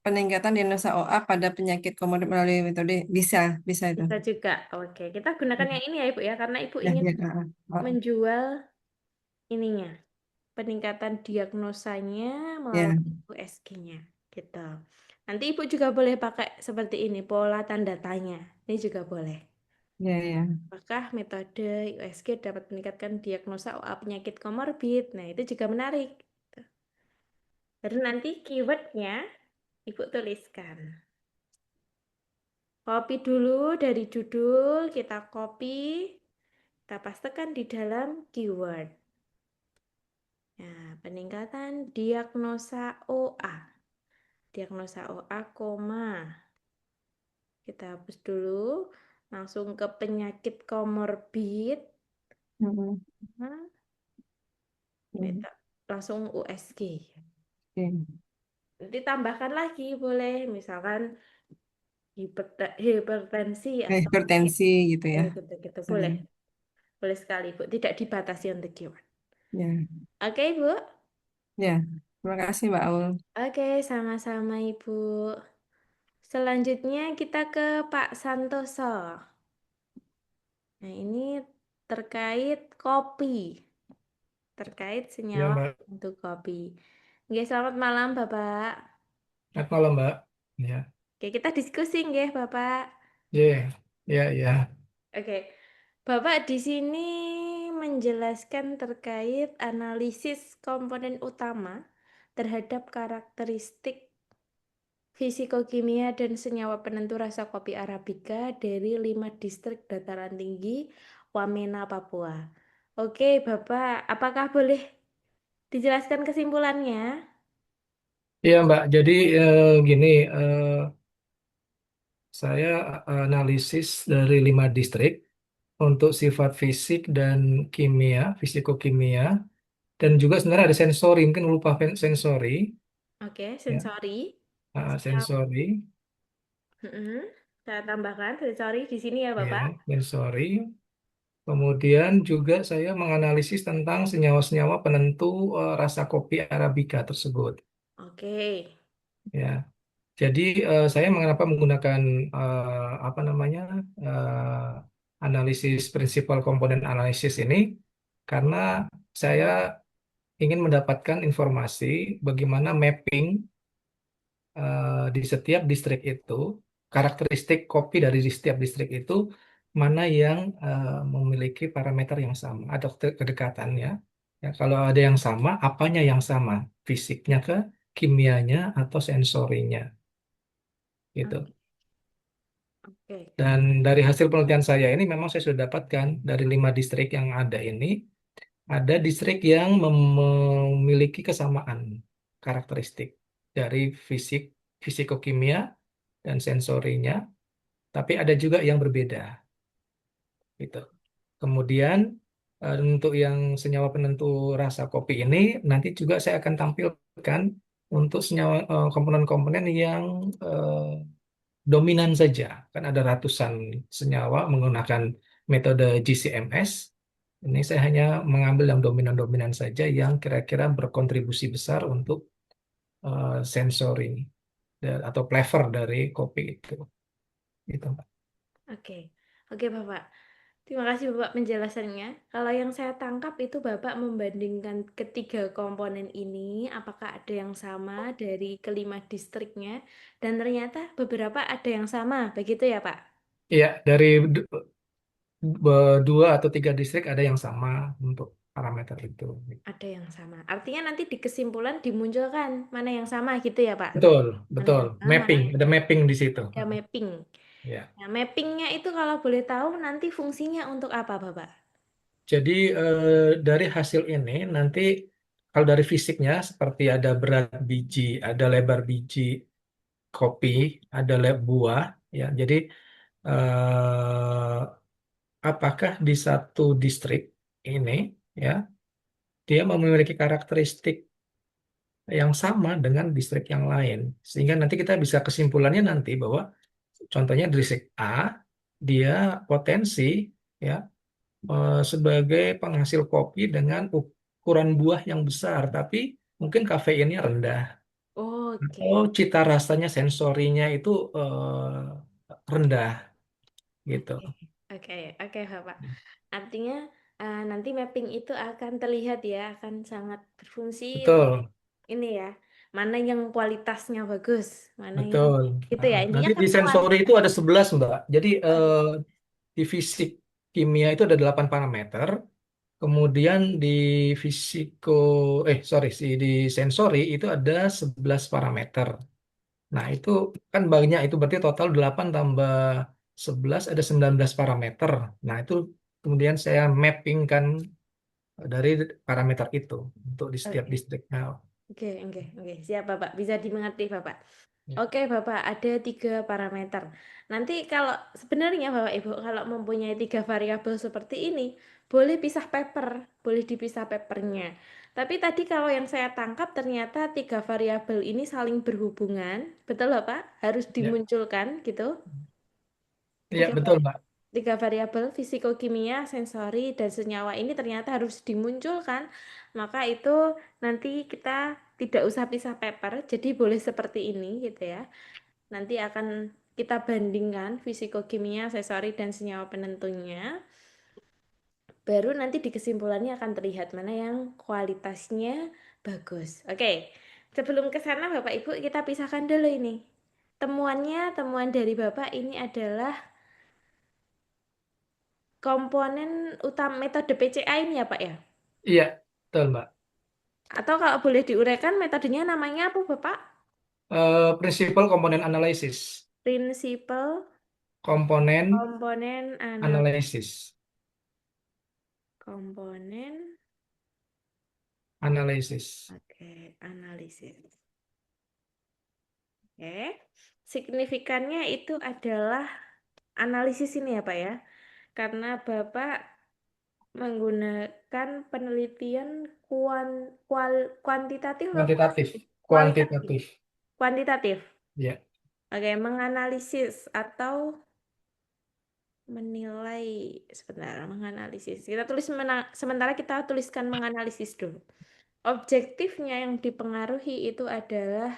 Peningkatan diagnosa OA pada penyakit komorbid melalui metode bisa itu. Bisa juga. Oke, kita gunakan yang ini ya Ibu ya, karena Ibu Ya, ingin ya, menjual ininya, peningkatan diagnosanya ya, melalui USG-nya gitu. Nanti Ibu juga boleh pakai seperti ini, pola tanda tanya. Ini juga boleh. ya, ya. Apakah metode USG dapat meningkatkan diagnosa OA penyakit komorbid? Nah, itu juga menarik. Baru nanti keywordnya Ibu tuliskan. Copy dulu dari judul, kita copy, kita pastekan di dalam keyword. Nah, peningkatan diagnosa OA. Diagnosa OA, koma. Kita hapus dulu. Langsung ke penyakit komorbid. Mm, Meta, langsung USG. oke. Nanti tambahkan lagi boleh. Misalkan hipertensi atau Hipertensi gitu ya. gitu. Boleh. Boleh sekali, Bu. Tidak dibatasi untuk keyword. Ya, Oke, Bu. ya. Terima kasih, Mbak Aul. Oke, sama-sama Ibu. Selanjutnya kita ke Pak Santoso. Nah, ini terkait kopi. Terkait Ya, senyawa Mbak. untuk kopi. Oke, selamat malam, Bapak. Selamat malam, Mbak. Ya, Oke, kita diskusi nggih, Bapak. ya, ya, ya. Oke. Bapak di sini menjelaskan terkait analisis komponen utama terhadap karakteristik Fisikokimia dan senyawa penentu rasa kopi Arabica dari 5 distrik dataran tinggi Wamena, Papua. Oke, Bapak, apakah boleh dijelaskan kesimpulannya? Iya, Mbak. Jadi gini, saya analisis dari 5 distrik untuk sifat fisik dan kimia, fisikokimia, dan juga sebenarnya ada sensori, mungkin lupa sensori, Oke, ya, sensori. Senyawa. sensori, Mm-mm. Saya tambahkan sensori di sini ya, ya, Bapak. sensori. Kemudian juga saya menganalisis tentang senyawa-senyawa penentu rasa kopi Arabica tersebut. Oke. Ya, jadi saya mengapa menggunakan apa namanya analisis prinsipal komponen analisis ini karena saya ingin mendapatkan informasi bagaimana mapping di setiap distrik itu, karakteristik kopi dari di setiap distrik itu, mana yang memiliki parameter yang sama atau kedekatannya. Ya, kalau ada yang sama, apanya yang sama? Fisiknya ke, kimianya, atau sensorinya, gitu. Oke. Dan dari hasil penelitian saya ini memang saya sudah dapatkan dari 5 distrik yang ada ini, ada distrik yang memiliki kesamaan karakteristik dari fisik, fisikokimia, dan sensorinya, tapi ada juga yang berbeda, gitu. Kemudian untuk yang senyawa penentu rasa kopi ini nanti juga saya akan tampilkan untuk senyawa komponen-komponen yang dominan saja. Kan ada ratusan senyawa menggunakan metode GCMS. Ini saya hanya mengambil yang dominan-dominan saja yang kira-kira berkontribusi besar untuk sensori atau flavor dari kopi itu. Gitu, Pak. Oke. Oke, Bapak. Terima kasih Bapak penjelasannya. Kalau yang saya tangkap itu Bapak membandingkan ketiga komponen ini, apakah ada yang sama dari kelima distriknya, dan ternyata beberapa ada yang sama, begitu ya Pak? Iya, dari 2 atau 3 distrik ada yang sama untuk parameter itu. Ada yang sama. Artinya nanti di kesimpulan dimunculkan mana yang sama gitu ya Pak? Betul, Mana betul. yang sama, mana Mapping, yang ada mapping di situ. ada mapping. Ya. Nah, mappingnya itu kalau boleh tahu nanti fungsinya untuk apa Bapak? Jadi dari hasil ini nanti kalau dari fisiknya seperti ada berat biji, ada lebar biji kopi, ada buah, ya. Jadi eh, apakah di satu distrik ini, ya, dia memiliki karakteristik yang sama dengan distrik yang lain, sehingga nanti kita bisa kesimpulannya nanti bahwa contohnya distrik A dia potensi, ya, sebagai penghasil kopi dengan ukuran buah yang besar, tapi mungkin kafeinnya rendah. Oke. Atau cita rasanya, sensorinya itu rendah, gitu. Oke, oke, oke, Bapak. Artinya nanti mapping itu akan terlihat ya, akan sangat berfungsi untuk Betul, ini ya. Mana yang kualitasnya bagus, mana yang betul. gitu ya. Intinya Nanti di temuan. sensori itu ada 11, Mbak. Jadi di fisik kimia itu ada 8 parameter. Kemudian di fisiko, di sensori itu ada 11 parameter. Nah, itu kan banyak, itu berarti total 8 tambah 11 ada 19 parameter. Nah, itu kemudian saya mappingkan dari parameter itu untuk di setiap Oke, distrik. Nah, oke, oke, oke. Siap, Bapak. Bisa dimengerti, Bapak. ya. Oke, Bapak, ada 3 parameter. Nanti kalau sebenarnya Bapak Ibu kalau mempunyai 3 variabel seperti ini, boleh pisah paper, boleh dipisah papernya. Tapi tadi kalau yang saya tangkap ternyata 3 variabel ini saling berhubungan, betul Bapak? Harus Ya, dimunculkan gitu. ya, Tiga, betul, vari- Mbak. 3 variabel fisikokimia, sensori, dan senyawa ini ternyata harus dimunculkan. Maka itu nanti kita tidak usah pisah paper, jadi boleh seperti ini gitu ya. Nanti akan kita bandingkan fisikokimia, sensori, dan senyawa penentunya. Baru nanti di kesimpulannya akan terlihat mana yang kualitasnya bagus. Oke, sebelum ke sana Bapak Ibu kita pisahkan dulu ini. Temuan dari Bapak ini adalah komponen utama metode PCA ini ya Pak ya? Iya, betul, Mbak. Atau kalau boleh diuraikan metodenya namanya apa Bapak? Principal Component Analysis. Prinsipal Komponen komponen analisis. komponen Analisis. analisis. Oke. Signifikannya itu adalah analisis ini ya Pak ya. Karena Bapak menggunakan penelitian kuantitatif atau Kuantitatif. kualitatif? Kuantitatif. Kuantitatif. Ya. Oke, menganalisis atau menilai. Sebentar, menganalisis. Kita tulis sementara kita tuliskan menganalisis dulu. Objektifnya yang dipengaruhi itu adalah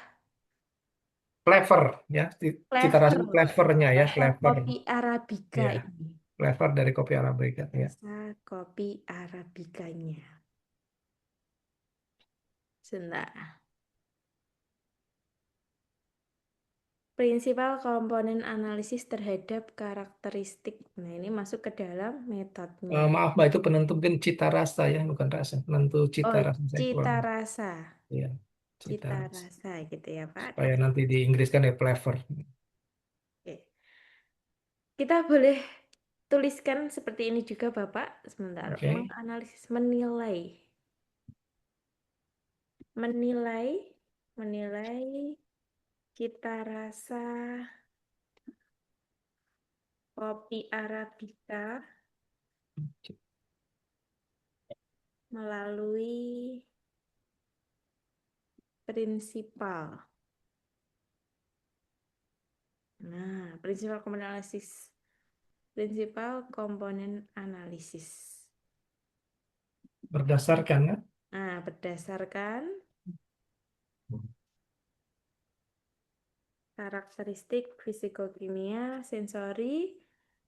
Flavor ya, cita rasa flavornya ya, flavor. kopi Arabica Ya. ini. Flavor dari kopi Arabica ya. Rasa kopi Arabicanya. Sebentar. Prinsipal komponen analisis terhadap karakteristik. Nah, ini masuk ke dalam metodenya. Maaf Mbak, itu penentu mungkin cita rasa ya, bukan rasa. Penentu cita Oh, rasa. cita rasa. Iya, Cita rasa gitu ya, Pak. supaya nanti di Inggris kan ya flavor. Oke. Kita boleh tuliskan seperti ini juga, Bapak. Sebentar. Oke. Menganalisis, menilai. Menilai cita rasa kopi Arabica melalui prinsipal. Nah, prinsipal komponen analisis. Prinsipal komponen analisis. Berdasarkan ya. Nah, berdasarkan karakteristik fisikokimia, sensori,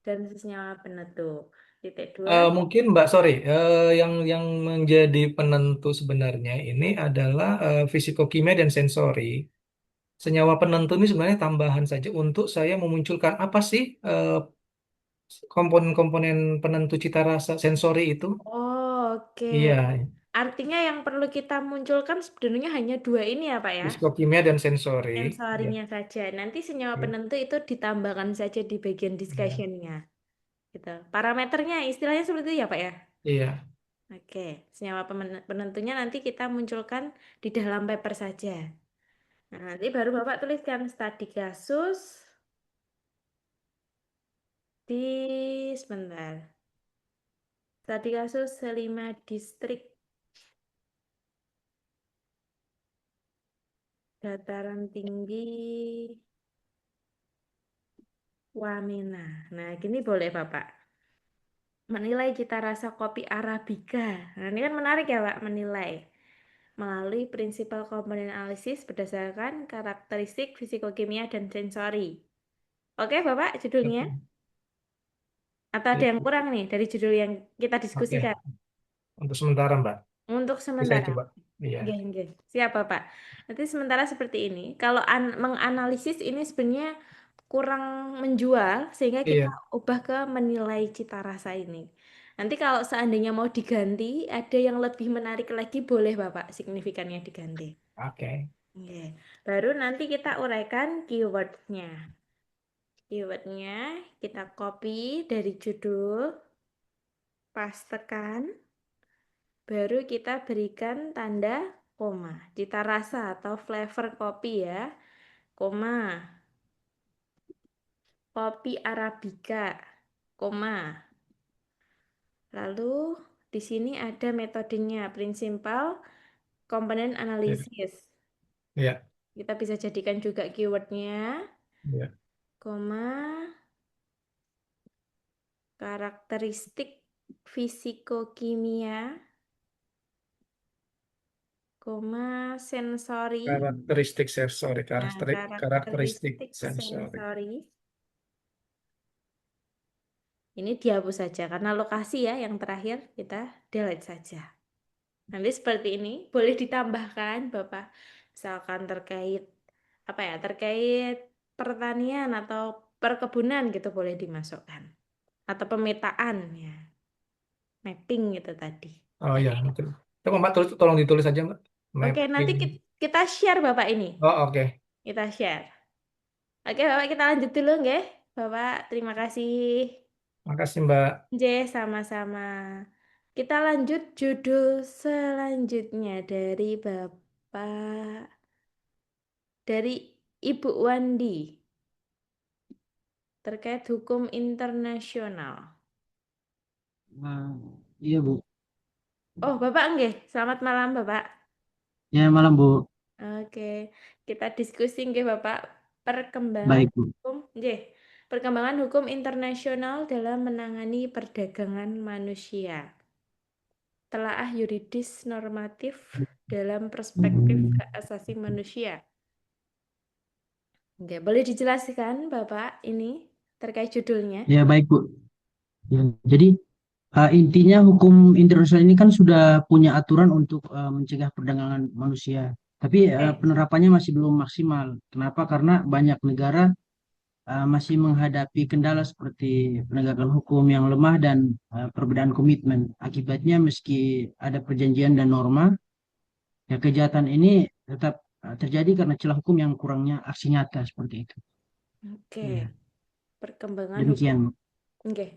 dan senyawa penentu. Titik 2. Mungkin Mbak, sorry, yang menjadi penentu sebenarnya ini adalah fisikokimia dan sensori. Senyawa penentu ini sebenarnya tambahan saja untuk saya memunculkan apa sih komponen-komponen penentu cita rasa sensori itu. Oh, oke. Iya, Artinya yang perlu kita munculkan sebenarnya hanya 2 ini ya, Pak ya? fisikokimia dan sensori. Iya. Sensorinya saja. Nanti senyawa penentu itu ditambahkan saja di bagian discussion-nya. Gitu. Parameternya istilahnya seperti itu ya, Pak ya? Iya. Oke, senyawa penentunya nanti kita munculkan di dalam paper saja. Nah, nanti baru Bapak tuliskan studi kasus di sebentar. Studi kasus 5 distrik dataran tinggi Wamena. Nah, gini boleh Bapak. Menilai cita rasa kopi Arabica. Nah, ini kan menarik ya Pak, menilai. Melalui prinsipal komponen analisis berdasarkan karakteristik fisikokimia dan sensori. Oke Bapak, judulnya? Atau ada yang kurang nih dari judul yang kita diskusikan? Untuk sementara Mbak. Untuk Saya sementara. coba. Iya. Nggih. Siap Bapak. Nanti sementara seperti ini. Kalau menganalisis ini sebenarnya kurang menjual sehingga kita ubah ke menilai cita rasa ini. Nanti kalau seandainya mau diganti, ada yang lebih menarik lagi boleh Bapak signifikannya diganti. Oke. Oke. Baru nanti kita uraikan keywordnya. Keywordnya kita copy dari judul, pastekan, baru kita berikan tanda koma. Cita rasa atau flavor kopi ya, koma. Kopi Arabica, koma. Lalu di sini ada metodenya, prinsipal komponen analisis. Iya. Kita bisa jadikan juga keywordnya, Iya. koma, karakteristik fisikokimia, koma, sensori. Karakteristik sensori, karakteristik Karakteristik sensori. sensori. Ini dihapus saja karena lokasi ya yang terakhir kita delete saja. Nanti seperti ini boleh ditambahkan Bapak, misalkan terkait apa ya, terkait pertanian atau perkebunan gitu boleh dimasukkan. Atau pemetaan ya. Mapping gitu tadi. Oh ya, coba Mbak tolong ditulis aja Mbak. Oke, nanti Mapping. kita share Bapak ini. Oh oke. Kita share. Oke, Bapak kita lanjut dulu nggih. Bapak, terima kasih. Makasih Mbak. J, sama-sama. Kita lanjut judul selanjutnya dari Bapak, dari Ibu Wandi, terkait hukum internasional. Iya Bu. Oh, Bapak nggih. Selamat malam, Bapak. Ya malam Bu. Oke, kita diskusi nggih Bapak perkembangan Baik Bu. hukum nggih. Perkembangan hukum internasional dalam menangani perdagangan manusia. Telaah yuridis normatif dalam perspektif hak asasi manusia. Oke, boleh dijelaskan Bapak ini terkait judulnya? Ya baik Bu. Ya, jadi intinya hukum internasional ini kan sudah punya aturan untuk mencegah perdagangan manusia. Tapi Oke. penerapannya masih belum maksimal. Kenapa? Karena banyak negara masih menghadapi kendala seperti penegakan hukum yang lemah dan perbedaan komitmen. Akibatnya meski ada perjanjian dan norma, ya kejahatan ini tetap terjadi karena celah hukum yang kurangnya aksi nyata seperti itu. Oke. Ya, Perkembangan demikian. hukum. Oke.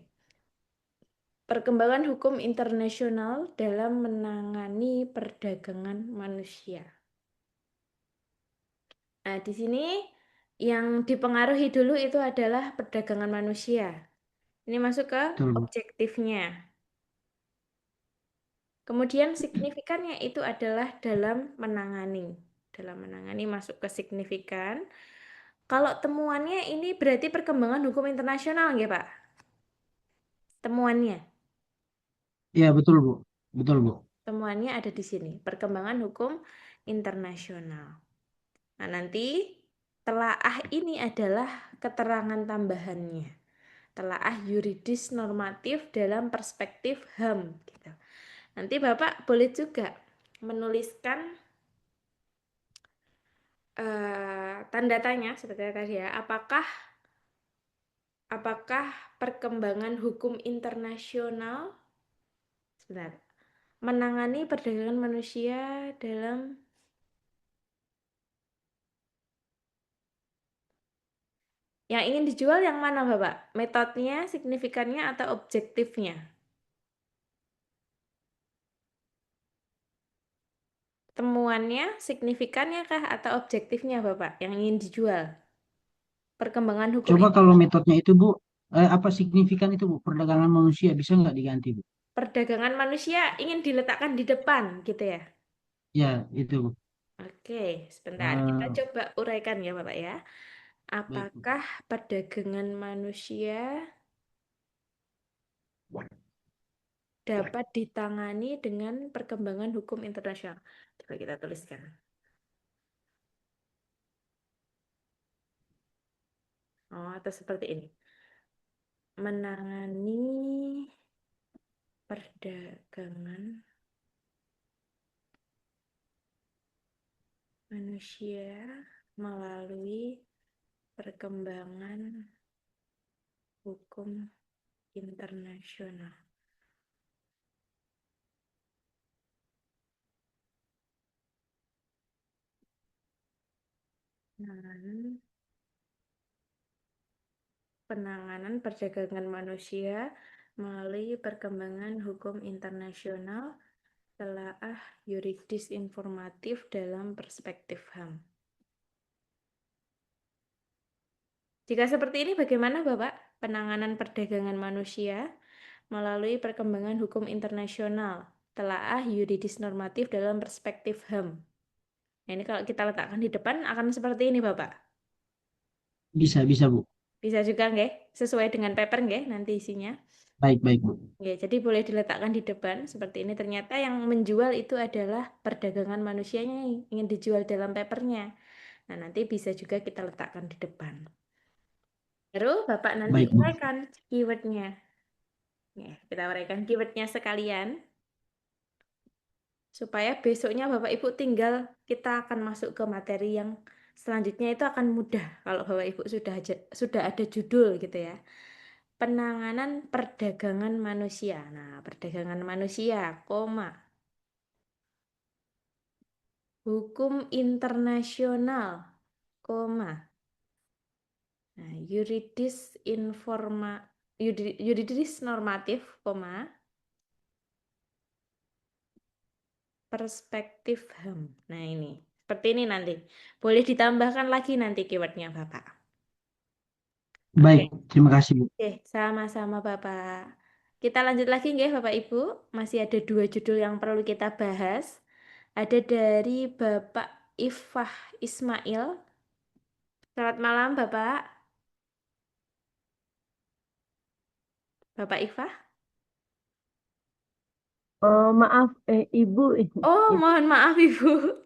Perkembangan hukum internasional dalam menangani perdagangan manusia. Nah, di sini yang dipengaruhi dulu itu adalah perdagangan manusia. Ini masuk ke Betul, Bu. objektifnya. Kemudian signifikannya itu adalah dalam menangani. Dalam menangani masuk ke signifikan. Kalau temuannya ini berarti perkembangan hukum internasional nggih, Pak? Temuannya. Iya, betul, Bu. Betul, Bu. Temuannya ada di sini, perkembangan hukum internasional. Nah, nanti telaah ini adalah keterangan tambahannya. Telaah yuridis normatif dalam perspektif HAM gitu. Nanti Bapak boleh juga menuliskan tanda tanya seperti tadi ya, apakah perkembangan hukum internasional sebentar, menangani perdagangan manusia dalam yang ingin dijual yang mana Bapak? Metodenya, signifikannya, atau objektifnya? Temuannya, signifikannya kah atau objektifnya Bapak yang ingin dijual? Perkembangan hukum Coba kalau metodenya itu, Bu, apa signifikan itu, Bu? Perdagangan manusia bisa nggak diganti, Bu? perdagangan manusia ingin diletakkan di depan gitu ya. Ya, itu, Bu. Oke, sebentar kita Eh, coba uraikan ya Bapak ya. baik, Bu. Apakah perdagangan manusia dapat ditangani dengan perkembangan hukum internasional? Coba kita tuliskan. Oh, atau seperti ini. Menangani perdagangan manusia melalui perkembangan hukum internasional. Penanganan perdagangan manusia melalui perkembangan hukum internasional, telaah yuridis informatif dalam perspektif HAM. Jika seperti ini bagaimana Bapak? Penanganan perdagangan manusia melalui perkembangan hukum internasional, telaah yuridis normatif dalam perspektif HAM. Nah, ini kalau kita letakkan di depan akan seperti ini Bapak. Bisa, Bu. Bisa juga nggih? Sesuai dengan paper nggih nanti isinya. Baik, Bu. Ya, jadi boleh diletakkan di depan seperti ini. Ternyata yang menjual itu adalah perdagangan manusianya yang ingin dijual dalam papernya. Nah, nanti bisa juga kita letakkan di depan. Baru Bapak nanti Baik, Bu. uraikan keywordnya. Ya, kita uraikan keywordnya sekalian. Supaya besoknya Bapak Ibu tinggal kita akan masuk ke materi yang selanjutnya itu akan mudah. Kalau Bapak Ibu sudah ada judul gitu ya. Penanganan perdagangan manusia. Nah, perdagangan manusia, koma. Hukum internasional, koma. Nah, yuridis normatif, koma, perspektif HAM. Nah, ini. Seperti ini nanti. Boleh ditambahkan lagi nanti keywordnya, Bapak. Baik, terima kasih, Bu. Oke, sama-sama Bapak. Kita lanjut lagi nggih Bapak Ibu. Masih ada 2 judul yang perlu kita bahas. Ada dari Bapak Ifah Ismail. Selamat malam Bapak. Bapak Ifah. Maaf, Ibu. Oh, mohon maaf Ibu.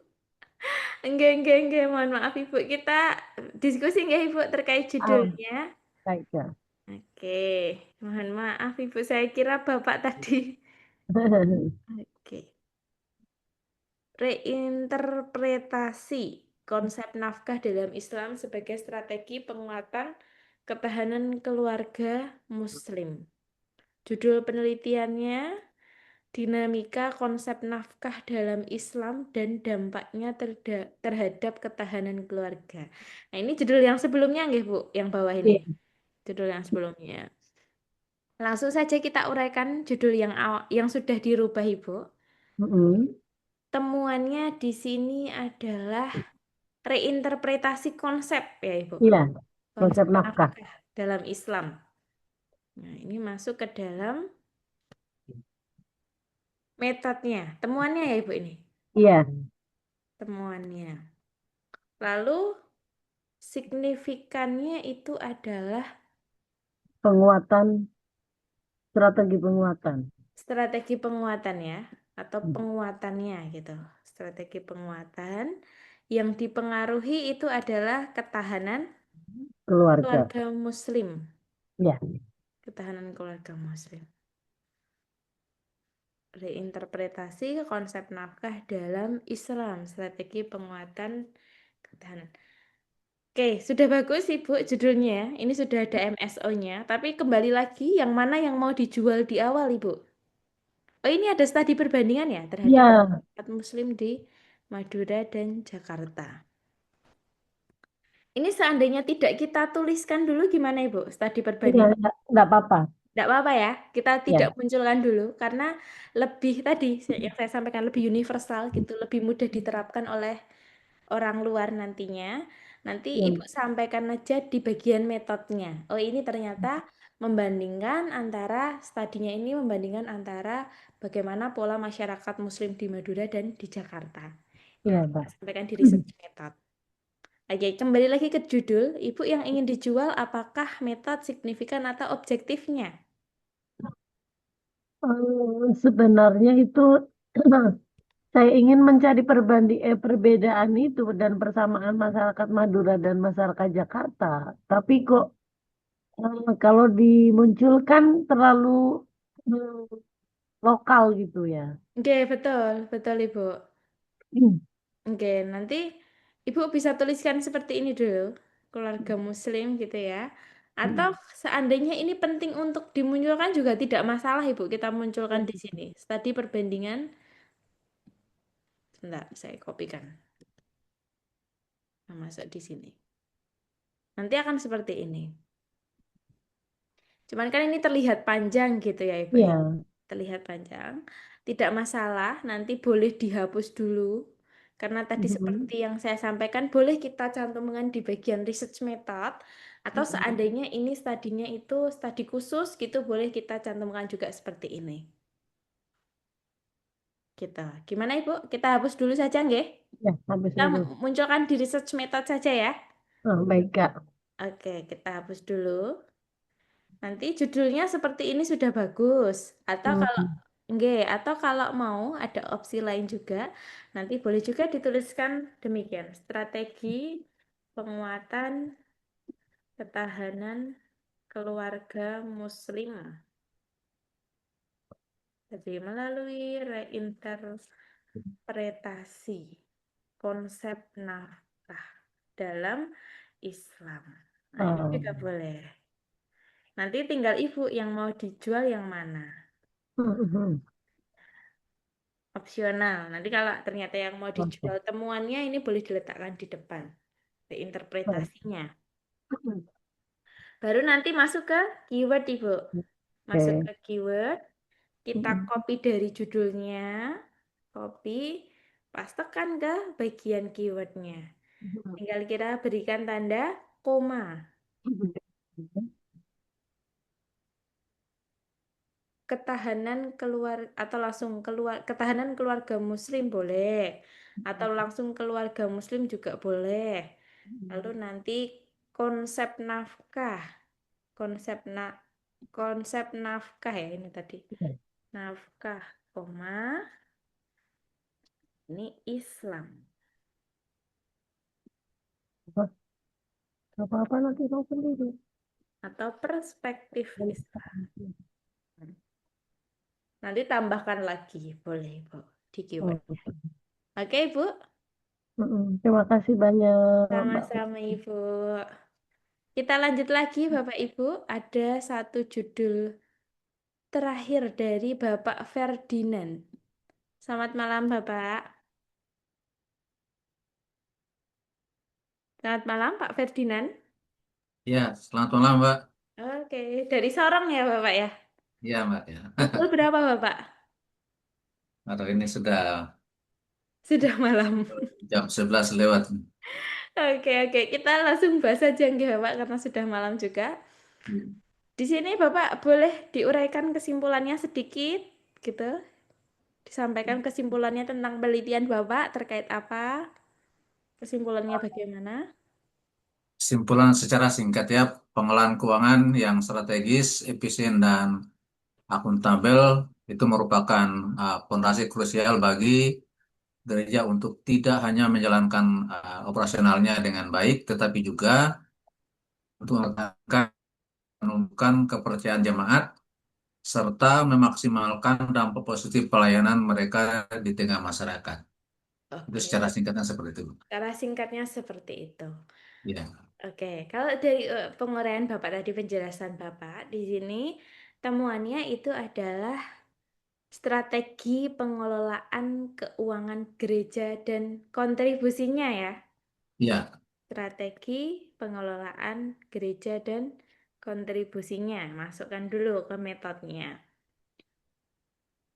Enggak, mohon maaf Ibu. Kita diskusi nggih Ibu terkait judulnya. Baik ya. Oke, mohon maaf Ibu. Saya kira Bapak tadi. Oke. Reinterpretasi konsep nafkah dalam Islam sebagai strategi penguatan ketahanan keluarga Muslim. Judul penelitiannya, Dinamika Konsep Nafkah dalam Islam dan Dampaknya terhadap Ketahanan Keluarga. Nah, ini judul yang sebelumnya nggih, Bu, yang bawah ini. Iya. Judul yang sebelumnya. Langsung saja kita uraikan judul yang sudah dirubah, Ibu. Temuannya di sini adalah reinterpretasi konsep ya Ibu. Iya, Konsep konsep nafkah. dalam Islam. Nah, ini masuk ke dalam metodenya. Temuannya ya Ibu ini. Iya, Temuannya. Lalu signifikannya itu adalah penguatan, strategi penguatan. strategi penguatan ya, atau penguatannya gitu. Strategi penguatan yang dipengaruhi itu adalah ketahanan keluarga Muslim. Iya. Ketahanan keluarga Muslim. Reinterpretasi konsep nafkah dalam Islam, strategi penguatan ketahanan. Oke, sudah bagus Ibu judulnya. Ini sudah ada MSO-nya. Tapi kembali lagi, yang mana yang mau dijual di awal Ibu? Oh, ini ada studi perbandingan ya terhadap Iya. masyarakat Muslim di Madura dan Jakarta. Ini seandainya tidak kita tuliskan dulu gimana Ibu? Studi Iya, perbandingan. enggak apa-apa. Tidak apa-apa ya, kita Iya. tidak munculkan dulu karena lebih tadi yang saya sampaikan lebih universal gitu, lebih mudah diterapkan oleh orang luar nantinya. Nanti Iya. Ibu sampaikan aja di bagian metodenya. Oh, ini ternyata membandingkan antara studinya ini membandingkan antara bagaimana pola masyarakat Muslim di Madura dan di Jakarta. Iya, Nanti Mbak. kita sampaikan di research method. Oke, kembali lagi ke judul. Ibu yang ingin dijual apakah metode signifikan atau objektifnya? Sebenarnya itu saya ingin mencari perbedaan itu dan persamaan masyarakat Madura dan masyarakat Jakarta. Tapi kok kalau dimunculkan terlalu lokal gitu ya. Oke, betul Ibu. Oke, nanti Ibu bisa tuliskan seperti ini dulu, keluarga Muslim gitu ya. Atau seandainya ini penting untuk dimunculkan juga tidak masalah Ibu, kita munculkan di sini. Studi perbandingan. Sebentar, saya kopikan. Nah, masuk di sini. Nanti akan seperti ini. Cuman kan ini terlihat panjang gitu ya Ibu. Iya. Terlihat panjang. Tidak masalah, nanti boleh dihapus dulu. Karena tadi seperti yang saya sampaikan, boleh kita cantumkan di bagian research method. Atau seandainya ini studinya itu studi khusus gitu, boleh kita cantumkan juga seperti ini. Gitu. Gimana Ibu? Kita hapus dulu saja nggih? Ya, habis Kita dulu. munculkan di research method saja ya. Baik, Kak. Oke, kita hapus dulu. Nanti judulnya seperti ini sudah bagus. Atau kalau mau ada opsi lain juga, nanti boleh juga dituliskan demikian. Strategi penguatan ketahanan keluarga Muslim. Jadi melalui reinterpretasi konsep nafkah dalam Islam. Nah, ini juga boleh. Nanti tinggal Ibu yang mau dijual yang mana. Opsional. Nanti kalau ternyata yang mau dijual temuannya ini boleh diletakkan di depan. interpretasinya. Baru nanti masuk ke keyword, Ibu. Masuk ke keyword, kita copy dari judulnya, copy, pastekan ke bagian keywordnya. Tinggal kita berikan tanda koma. Ketahanan atau langsung ketahanan keluarga muslim boleh, atau langsung keluarga muslim juga boleh. Lalu nanti konsep nafkah, konsep nafkah ya ini tadi. Nafkah, koma, ini Islam. Apa-apa nanti kau sendiri. Atau perspektif Islam. Nanti tambahkan lagi, boleh Ibu, di keyword. Oke Ibu? Terima kasih banyak, Mbak. Sama-sama Ibu. Kita lanjut lagi Bapak Ibu. Ada satu judul terakhir dari Bapak Ferdinand. Selamat malam Bapak. Selamat malam Pak Ferdinand. Ya, selamat malam, Mbak. Oke, dari Sorong ya Bapak ya? Iya, Mbak. Ya. Pukul berapa Bapak? Atau ini sudah Sudah malam. jam 11 lewat. Oke, kita langsung bahas aja nggih Bapak karena sudah malam juga. Di sini Bapak boleh diuraikan kesimpulannya sedikit gitu. Disampaikan kesimpulannya tentang penelitian Bapak terkait apa? Kesimpulannya bagaimana? Kesimpulan secara singkat ya, pengelolaan keuangan yang strategis, efisien, dan akuntabel itu merupakan fondasi krusial bagi gereja untuk tidak hanya menjalankan operasionalnya dengan baik, tetapi juga untuk menumbuhkan kepercayaan jemaat serta memaksimalkan dampak positif pelayanan mereka di tengah masyarakat. Itu Oke, secara singkatnya seperti itu. cara singkatnya seperti itu. Ya. Oke, kalau dari penguraian Bapak tadi, penjelasan Bapak, di sini temuannya itu adalah strategi pengelolaan keuangan gereja dan kontribusinya ya. Ya. Strategi pengelolaan gereja dan kontribusinya. Masukkan dulu ke metodenya.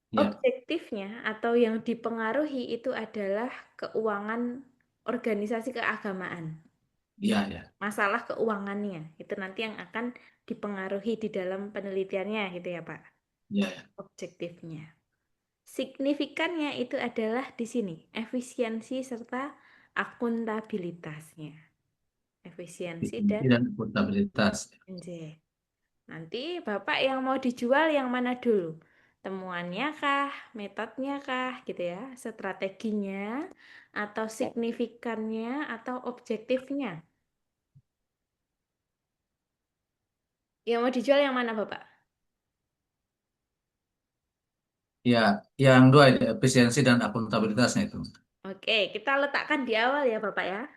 Ya. Objektifnya atau yang dipengaruhi itu adalah keuangan organisasi keagamaan. Ya. Masalah keuangannya itu nanti yang akan dipengaruhi di dalam penelitiannya gitu ya Pak. Ya. Objektifnya. Signifikannya itu adalah di sini efisiensi serta akuntabilitasnya. Efisiensi dan akuntabilitas. Nanti Bapak yang mau dijual yang mana dulu? Temuannya kah, metodenya kah, gitu ya, strateginya, atau signifikannya, atau objektifnya? Yang mau dijual yang mana Bapak? Ya, yang dua itu efisiensi dan akuntabilitasnya itu. Oke, kita letakkan di awal ya Bapak ya.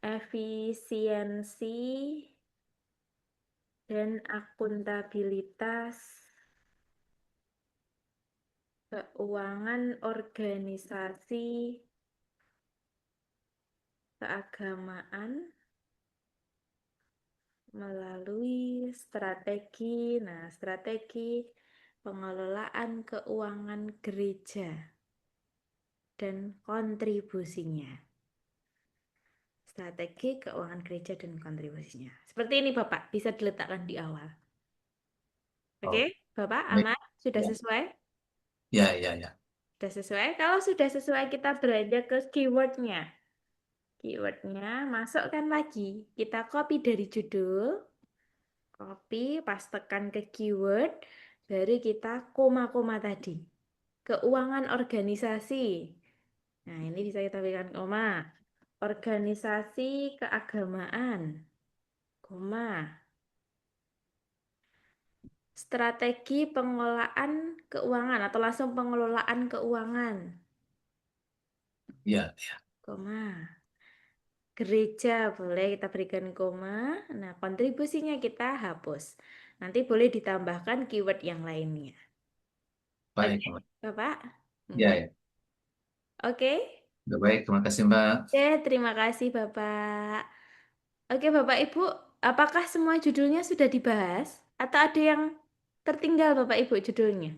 Efisiensi dan akuntabilitas keuangan organisasi keagamaan melalui strategi. Nah, strategi pengelolaan keuangan gereja dan kontribusinya. Strategi keuangan gereja dan kontribusinya. Seperti ini Bapak, bisa diletakkan di awal. Oke, Bapak, aman? Sudah sesuai? Ya. Sudah sesuai? Kalau sudah sesuai, kita beranjak ke keywordnya. Keywordnya, masukkan lagi. Kita copy dari judul. Copy, pastekan ke keyword. Baru kita koma-koma tadi. Keuangan organisasi. Nah, ini bisa kita berikan koma. Organisasi keagamaan. Koma. Strategi pengelolaan keuangan atau langsung pengelolaan keuangan. Ya. Koma. Gereja boleh kita berikan koma. Nah, kontribusinya kita hapus. Nanti boleh ditambahkan keyword yang lainnya. Baik, Oke, Bapak? Ya. Oke. Baik, terima kasih Mbak. Terima kasih Bapak. Oke, Bapak Ibu, apakah semua judulnya sudah dibahas atau ada yang tertinggal Bapak Ibu judulnya?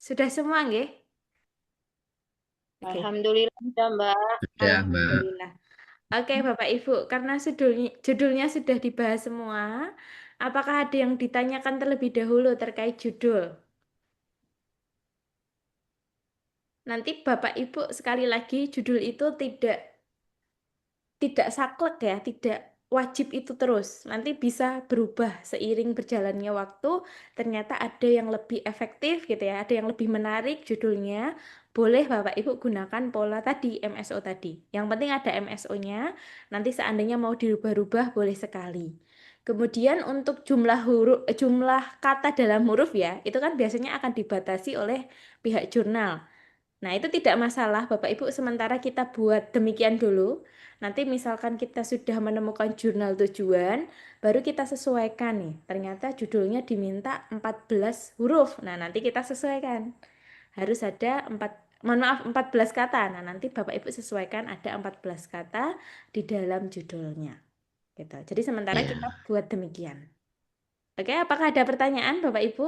Sudah semua nggih? Oke. Alhamdulillah sudah, Mbak. Sudah, Mbak. Alhamdulillah. Oke, Bapak Ibu, karena judulnya sudah dibahas semua, apakah ada yang ditanyakan terlebih dahulu terkait judul? Nanti Bapak Ibu sekali lagi judul itu tidak saklek ya, tidak wajib itu terus. Nanti bisa berubah seiring berjalannya waktu. Ternyata ada yang lebih efektif gitu ya, ada yang lebih menarik judulnya. Boleh Bapak Ibu gunakan pola tadi, MSO tadi. Yang penting ada MSO-nya. Nanti seandainya mau dirubah-rubah boleh sekali. Kemudian untuk jumlah kata dalam huruf ya, itu kan biasanya akan dibatasi oleh pihak jurnal. Nah, itu tidak masalah, Bapak Ibu. Sementara kita buat demikian dulu. Nanti misalkan kita sudah menemukan jurnal tujuan, baru kita sesuaikan nih. Ternyata judulnya diminta 14 huruf. Nah, nanti kita sesuaikan. Harus ada 14 kata. Nah, nanti Bapak Ibu sesuaikan ada 14 kata di dalam judulnya. Gitu. Jadi sementara kita Ya. buat demikian. Oke, apakah ada pertanyaan Bapak Ibu?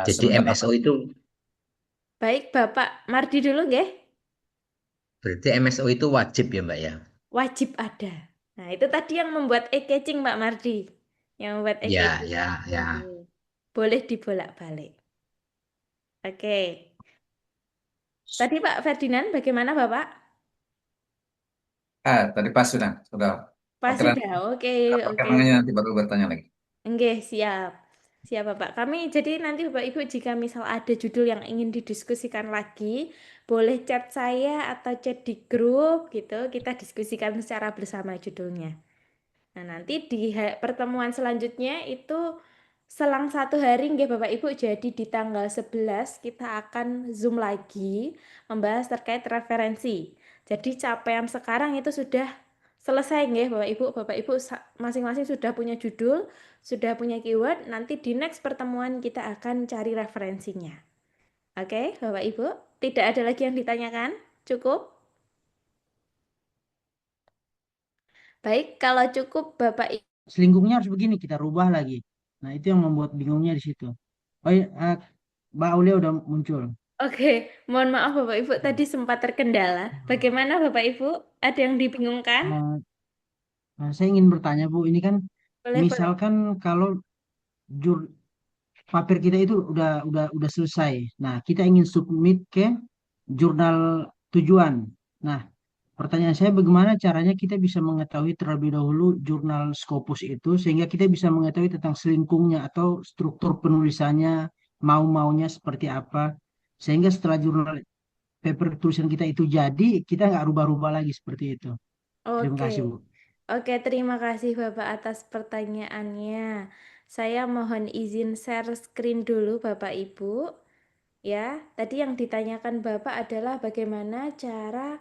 Jadi Sebentar, MSO itu Baik, Bapak Mardi dulu nggih. berarti MSO itu wajib ya, Mbak ya? Wajib ada. Nah, itu tadi yang membuat e-catching Mbak Mardi. Yang membuat Ya, e-catching. ya. Boleh dibolak-balik. Oke. Tadi Pak Ferdinand, bagaimana Bapak? tadi pas sudah. Pas Oke, sudah. Oke, oke. perkembangannya nanti baru bertanya lagi. Oke, siap. Siap Bapak. Jadi nanti Bapak Ibu jika misal ada judul yang ingin didiskusikan lagi, boleh chat saya atau chat di grup gitu. Kita diskusikan secara bersama judulnya. Nah, nanti di pertemuan selanjutnya itu selang 1 hari nggih Bapak Ibu, jadi di tanggal 11 kita akan Zoom lagi membahas terkait referensi. Jadi capaian sekarang itu sudah selesai nggih Bapak Ibu masing-masing sudah punya judul, sudah punya keyword, nanti di next pertemuan kita akan cari referensinya. Oke, Bapak Ibu, tidak ada lagi yang ditanyakan? Cukup? Baik, kalau cukup Bapak Ibu. Selingkuhnya harus begini, kita rubah lagi. Nah, itu yang membuat bingungnya di situ. Oh iya, Mbak Aulia udah muncul. Oke, mohon maaf Bapak Ibu tadi sempat terkendala. Bagaimana Bapak Ibu? Ada yang dibingungkan? Eh, saya ingin bertanya, Bu, ini kan Boleh, boleh. misalkan kalau jur paper kita itu udah selesai. Nah, kita ingin submit ke jurnal tujuan. Nah, pertanyaan saya bagaimana caranya kita bisa mengetahui terlebih dahulu jurnal Scopus itu sehingga kita bisa mengetahui tentang selingkungnya atau struktur penulisannya, mau-maunya seperti apa. Sehingga setelah jurnal paper tulisan kita itu jadi, kita nggak rubah-rubah lagi seperti itu. Terima Oke. kasih, Bu. Oke, terima kasih Bapak atas pertanyaannya. Saya mohon izin share screen dulu Bapak Ibu. Ya, tadi yang ditanyakan Bapak adalah bagaimana cara.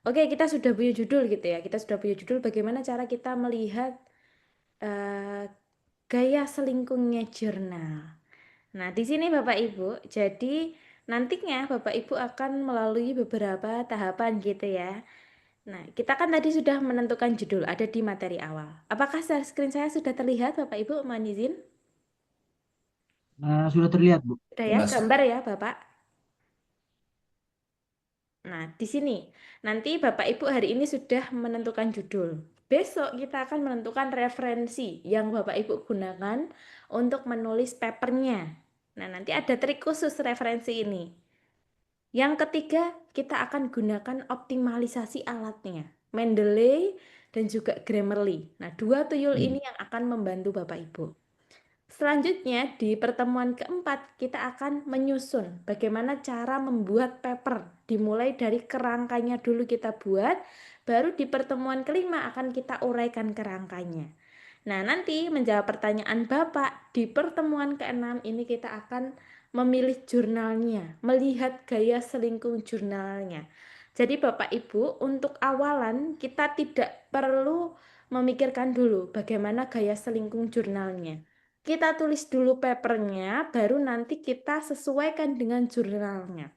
Oke, kita sudah punya judul gitu ya. Kita sudah punya judul bagaimana cara kita melihat gaya selingkungnya jurnal. Nah, di sini Bapak Ibu, jadi nantinya Bapak Ibu akan melalui beberapa tahapan gitu ya. Nah, kita kan tadi sudah menentukan judul, ada di materi awal. Apakah share screen saya sudah terlihat Bapak Ibu, mohon izin? Sudah terlihat, Bu. Sudah ya, Jelas. gambar ya Bapak? Nah, di sini nanti Bapak Ibu hari ini sudah menentukan judul. Besok kita akan menentukan referensi yang Bapak Ibu gunakan untuk menulis papernya. Nah, nanti ada trik khusus referensi ini. Yang ketiga, kita akan gunakan optimalisasi alatnya, Mendeley dan juga Grammarly. Nah, 2 tool ini yang akan membantu Bapak Ibu. Selanjutnya, di pertemuan keempat, kita akan menyusun bagaimana cara membuat paper. Dimulai dari kerangkanya dulu kita buat, baru di pertemuan kelima akan kita uraikan kerangkanya. Nah, nanti menjawab pertanyaan Bapak, di pertemuan keenam ini kita akan memilih jurnalnya, melihat gaya selingkung jurnalnya. Jadi Bapak Ibu, untuk awalan kita tidak perlu memikirkan dulu bagaimana gaya selingkung jurnalnya. Kita tulis dulu papernya, baru nanti kita sesuaikan dengan jurnalnya.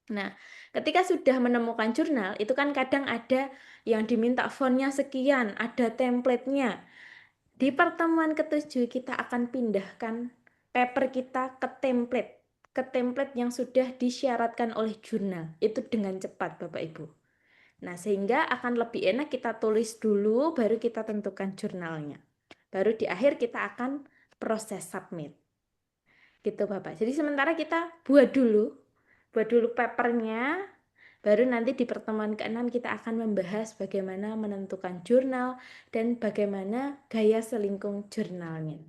Nah, ketika sudah menemukan jurnal, itu kan kadang ada yang diminta fontnya sekian, ada template-nya. Di pertemuan ke-7 kita akan pindahkan paper kita ke template yang sudah disyaratkan oleh jurnal. Itu dengan cepat, Bapak Ibu. Nah, sehingga akan lebih enak kita tulis dulu, baru kita tentukan jurnalnya. Baru di akhir kita akan proses submit. Gitu, Bapak. Jadi sementara kita buat dulu papernya, baru nanti di pertemuan ke-6 kita akan membahas bagaimana menentukan jurnal dan bagaimana gaya selingkung jurnalnya.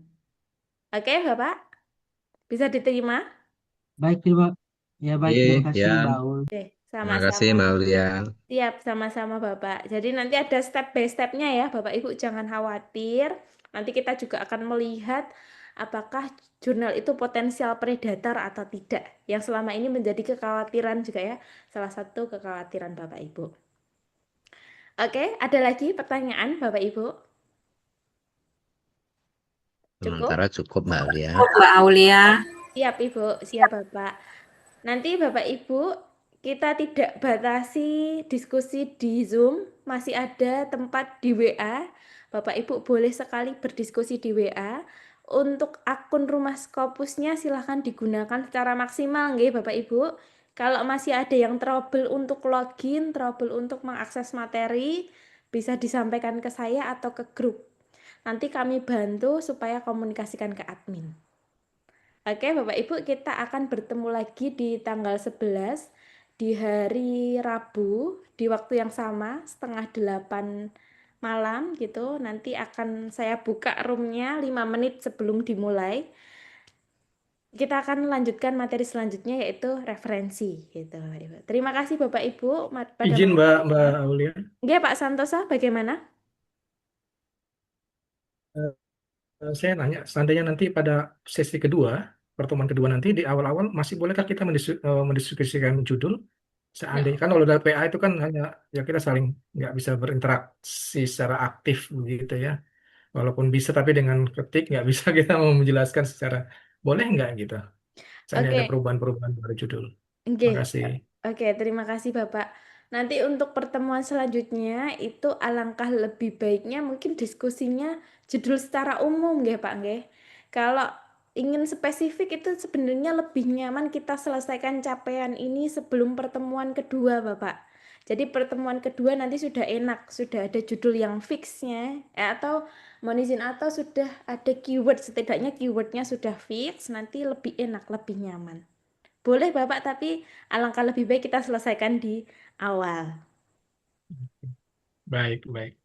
Oke, Bapak? Bisa diterima? Baik, terima Iya, kasih ya. Mbak Aul. Oke, Terima kasih sama-sama. Mbak Ulian. Siap, sama-sama Bapak. Jadi nanti ada step by step-nya ya, Bapak Ibu jangan khawatir. Nanti kita juga akan melihat apakah jurnal itu potensial predator atau tidak. Yang selama ini menjadi kekhawatiran juga ya, salah satu kekhawatiran Bapak Ibu. Oke, ada lagi pertanyaan Bapak Ibu? Cukup? Sementara cukup Mbak Ulian. Mbak Aulia. Siap Ibu, siap Bapak. Nanti Bapak Ibu, kita tidak batasi diskusi di Zoom, masih ada tempat di WA. Bapak Ibu boleh sekali berdiskusi di WA. Untuk akun Rumah Scopusnya silahkan digunakan secara maksimal nggih Bapak Ibu. Kalau masih ada yang trouble untuk login, trouble untuk mengakses materi, bisa disampaikan ke saya atau ke grup. Nanti kami bantu supaya komunikasikan ke admin. Oke, Bapak Ibu, kita akan bertemu lagi di tanggal 11 di hari Rabu di waktu yang sama, 7:30 malam gitu. Nanti akan saya buka roomnya 5 menit sebelum dimulai. Kita akan melanjutkan materi selanjutnya yaitu referensi gitu, Bapak Ibu. Terima kasih Bapak Ibu pada Izin Mbak Aulia. Nggih, Pak Santosa, bagaimana? Saya nanya, seandainya nanti pada sesi kedua, pertemuan kedua nanti di awal-awal masih bolehkah kita mendiskusikan judul? Seandainya kan kalau dari PA itu kan hanya ya kita saling nggak bisa berinteraksi secara aktif begitu ya. Walaupun bisa tapi dengan ketik nggak bisa kita mau menjelaskan secara boleh nggak gitu. Seandainya ada Oke. perubahan-perubahan pada judul. Terima Oke, kasih. oke, terima kasih Bapak. Nanti untuk pertemuan selanjutnya itu alangkah lebih baiknya mungkin diskusinya judul secara umum nggih Pak nggih. Kalau ingin spesifik itu sebenarnya lebih nyaman kita selesaikan capaian ini sebelum pertemuan kedua Bapak. Jadi pertemuan kedua nanti sudah enak, sudah ada judul yang fixnya, atau mohon izin atau sudah ada keyword, setidaknya keywordnya sudah fix, nanti lebih enak, lebih nyaman. Boleh Bapak, tapi alangkah lebih baik kita selesaikan di awal. Baik, baik.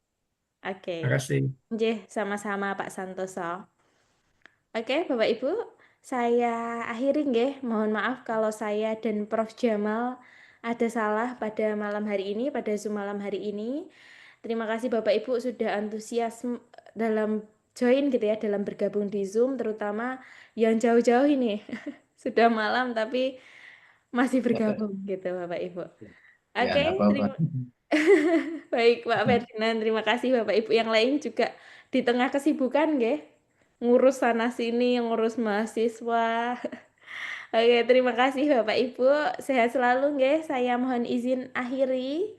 Oke. Terima kasih. Nggih, sama-sama Pak Santoso. Oke, Bapak Ibu, saya akhiri nggih. Mohon maaf kalau saya dan Prof. Jamal ada salah pada malam hari ini, pada Zoom malam hari ini. Terima kasih Bapak Ibu sudah antusias dalam join gitu ya, dalam bergabung di Zoom, terutama yang jauh-jauh ini. Sudah malam tapi masih bergabung gitu Bapak Ibu. Ya, Oke, nggak apa-apa. baik Pak Ferdinand, terima kasih Bapak Ibu yang lain juga di tengah kesibukan nggih. Ngurus sana sini, ngurus mahasiswa. Oke, terima kasih Bapak Ibu. Sehat selalu nggih. Saya mohon izin akhiri.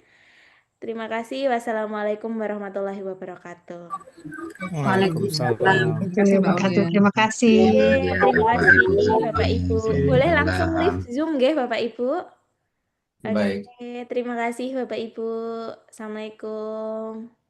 Terima kasih. Wassalamualaikum warahmatullahi wabarakatuh. Waalaikumsalam. Terima kasih Mbak Aulia. Terima kasih. Oke, terima Bapak kasih Ibu. Bapak Ibu. Izin Boleh langsung pulang. live Zoom nggih Bapak Ibu. Baik. Oke, terima kasih Bapak Ibu. Assalamualaikum.